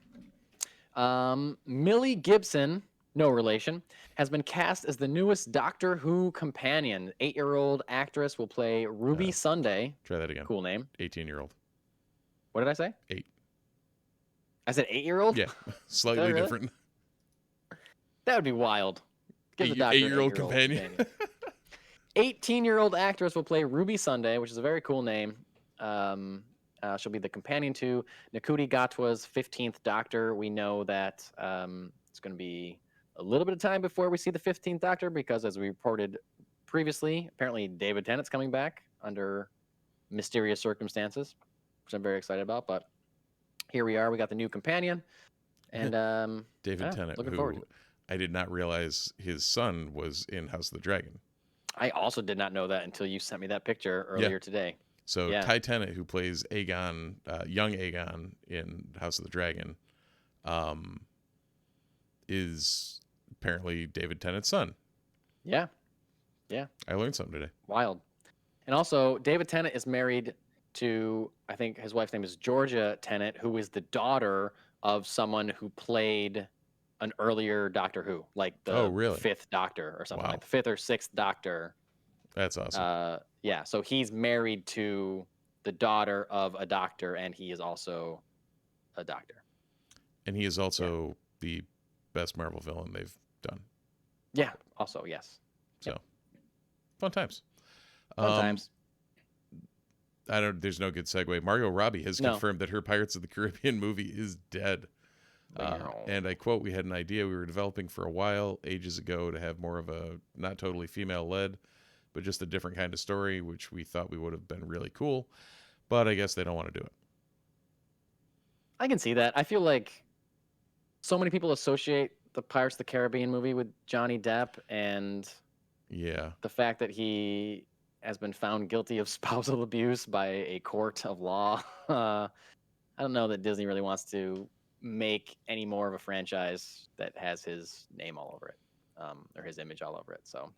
MIllie Gibson, no relation, has been cast as the newest Doctor Who companion. 8-year-old actress will play Ruby Sunday. Try that again. Cool name. 18-year-old. What did I say? 8. I said 8-year-old? Yeah, slightly really? different. That would be wild. Give the Doctor 8-year-old companion. 18-year-old actress will play Ruby Sunday, which is a very cool name. She'll be the companion to Ncuti Gatwa's 15th Doctor. We know that it's going to be a little bit of time before we see the 15th Doctor because, as we reported previously, apparently David Tennant's coming back under mysterious circumstances, which I'm very excited about. But here we are. We got the new companion. And David Tennant, looking forward to it. I did not realize his son was in House of the Dragon. I also did not know that until you sent me that picture earlier today. So Ty Tennant, who plays Aegon, young Aegon in House of the Dragon, is apparently David Tennant's son. Yeah. I learned something today. Wild. And also, David Tennant is married to, I think his wife's name is Georgia Tennant, who is the daughter of someone who played an earlier Doctor Who, like the 5th Doctor or something, like the 5th or 6th Doctor. That's awesome. So he's married to the daughter of a doctor, and he is also a doctor. And he is also the best Marvel villain they've done. Yeah, also, yes. So, fun times. Fun times. There's no good segue. Margot Robbie has confirmed that her Pirates of the Caribbean movie is dead. And I quote, "We had an idea we were developing for a while, ages ago, to have more of a not totally female-led, but just a different kind of story, which we thought we would have been really cool. But I guess they don't want to do it." I can see that. I feel like so many people associate the Pirates of the Caribbean movie with Johnny Depp, and the fact that he has been found guilty of spousal abuse by a court of law. I don't know that Disney really wants to make any more of a franchise that has his name all over it. or his image all over it. So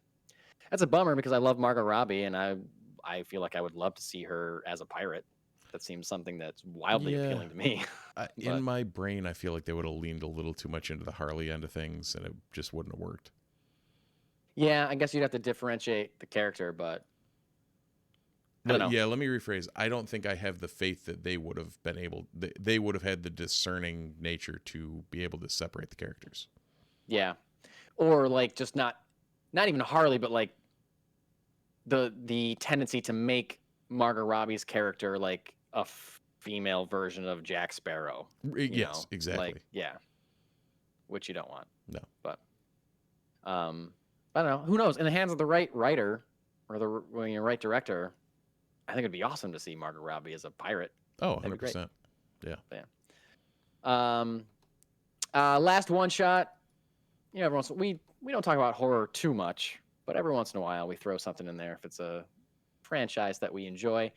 that's a bummer because I love Margot Robbie, and I feel like I would love to see her as a pirate. That seems something that's wildly appealing to me. In my brain, I feel like they would have leaned a little too much into the Harley end of things, and it just wouldn't have worked. Yeah, I guess you'd have to differentiate the character, but I don't know. Yeah, let me rephrase. I don't think I have the faith that they would have been able. They would have had the discerning nature to be able to separate the characters. Yeah, or like just not even Harley, but like the tendency to make Margot Robbie's character like a female version of Jack Sparrow. Yes, exactly. Like, yeah, which you don't want. No, but I don't know. Who knows? In the hands of the right writer or the right director, I think it'd be awesome to see Margot Robbie as a pirate. Oh, 100%. Yeah. Last one shot. Every once we don't talk about horror too much, but every once in a while we throw something in there if it's a franchise that we enjoy.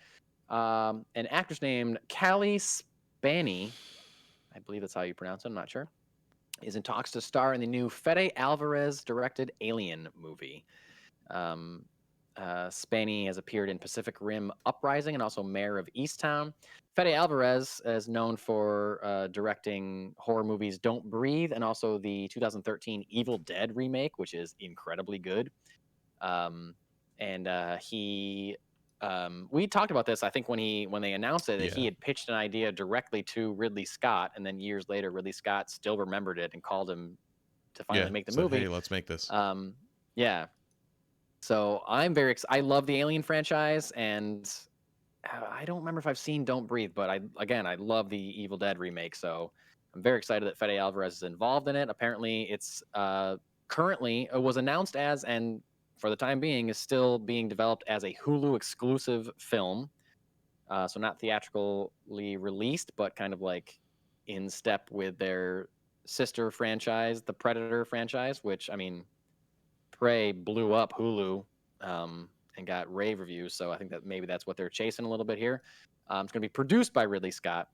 An actress named Callie Spaney, I believe that's how you pronounce it, I'm not sure, is in talks to star in the new Fede Alvarez directed Alien movie. Spaney has appeared in Pacific Rim Uprising and also Mayor of Easttown. Fede Alvarez is known for directing horror movies Don't Breathe and also the 2013 Evil Dead remake, which is incredibly good. We talked about this, I think, when they announced it, that he had pitched an idea directly to Ridley Scott, and then years later, Ridley Scott still remembered it and called him to finally make the movie. Hey, let's make this. Yeah. So I'm very excited. I love the Alien franchise, and I don't remember if I've seen Don't Breathe, but I love the Evil Dead remake, so I'm very excited that Fede Alvarez is involved in it. Apparently, it's currently it was announced as, and for the time being, is still being developed as a Hulu exclusive film. So not theatrically released, but kind of like in step with their sister franchise, the Predator franchise, which, I mean, Prey blew up Hulu and got rave reviews. So I think that maybe that's what they're chasing a little bit here. It's going to be produced by Ridley Scott.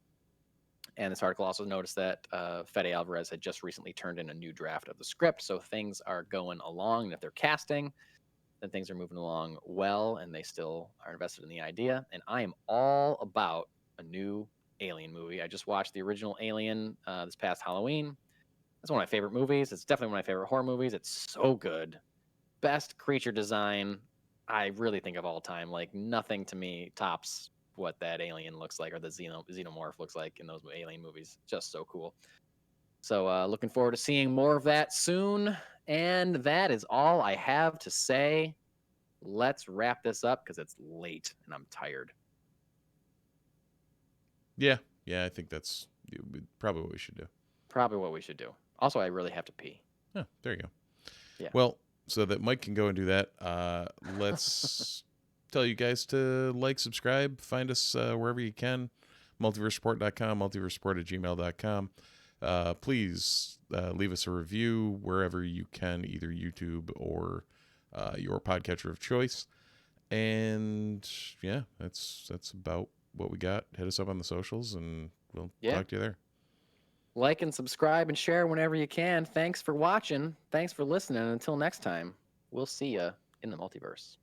And this article also noticed that Fede Alvarez had just recently turned in a new draft of the script. So things are going along. And if they're casting, then things are moving along well, and they still are invested in the idea. And I am all about a new Alien movie. I just watched the original Alien this past Halloween. It's one of my favorite movies. It's definitely one of my favorite horror movies. It's so good. Best creature design, I really think, of all time. Like, nothing to me tops what that alien looks like, or the xenomorph looks like in those Alien movies. Just so cool. So looking forward to seeing more of that soon. And that is all I have to say. Let's wrap this up because it's late and I'm tired. Yeah, I think that's probably what we should do. Also, I really have to pee. Oh, there you go. Yeah. Well, so that Mike can go and do that, let's tell you guys to like, subscribe, find us wherever you can. Multiversereport.com, multiversereport@gmail.com. Please leave us a review wherever you can, either YouTube or your podcatcher of choice. And yeah, that's about what we got. Hit us up on the socials, and we'll talk to you there. Like and subscribe and share whenever you can. Thanks for watching. Thanks for listening. And until next time, we'll see you in the multiverse.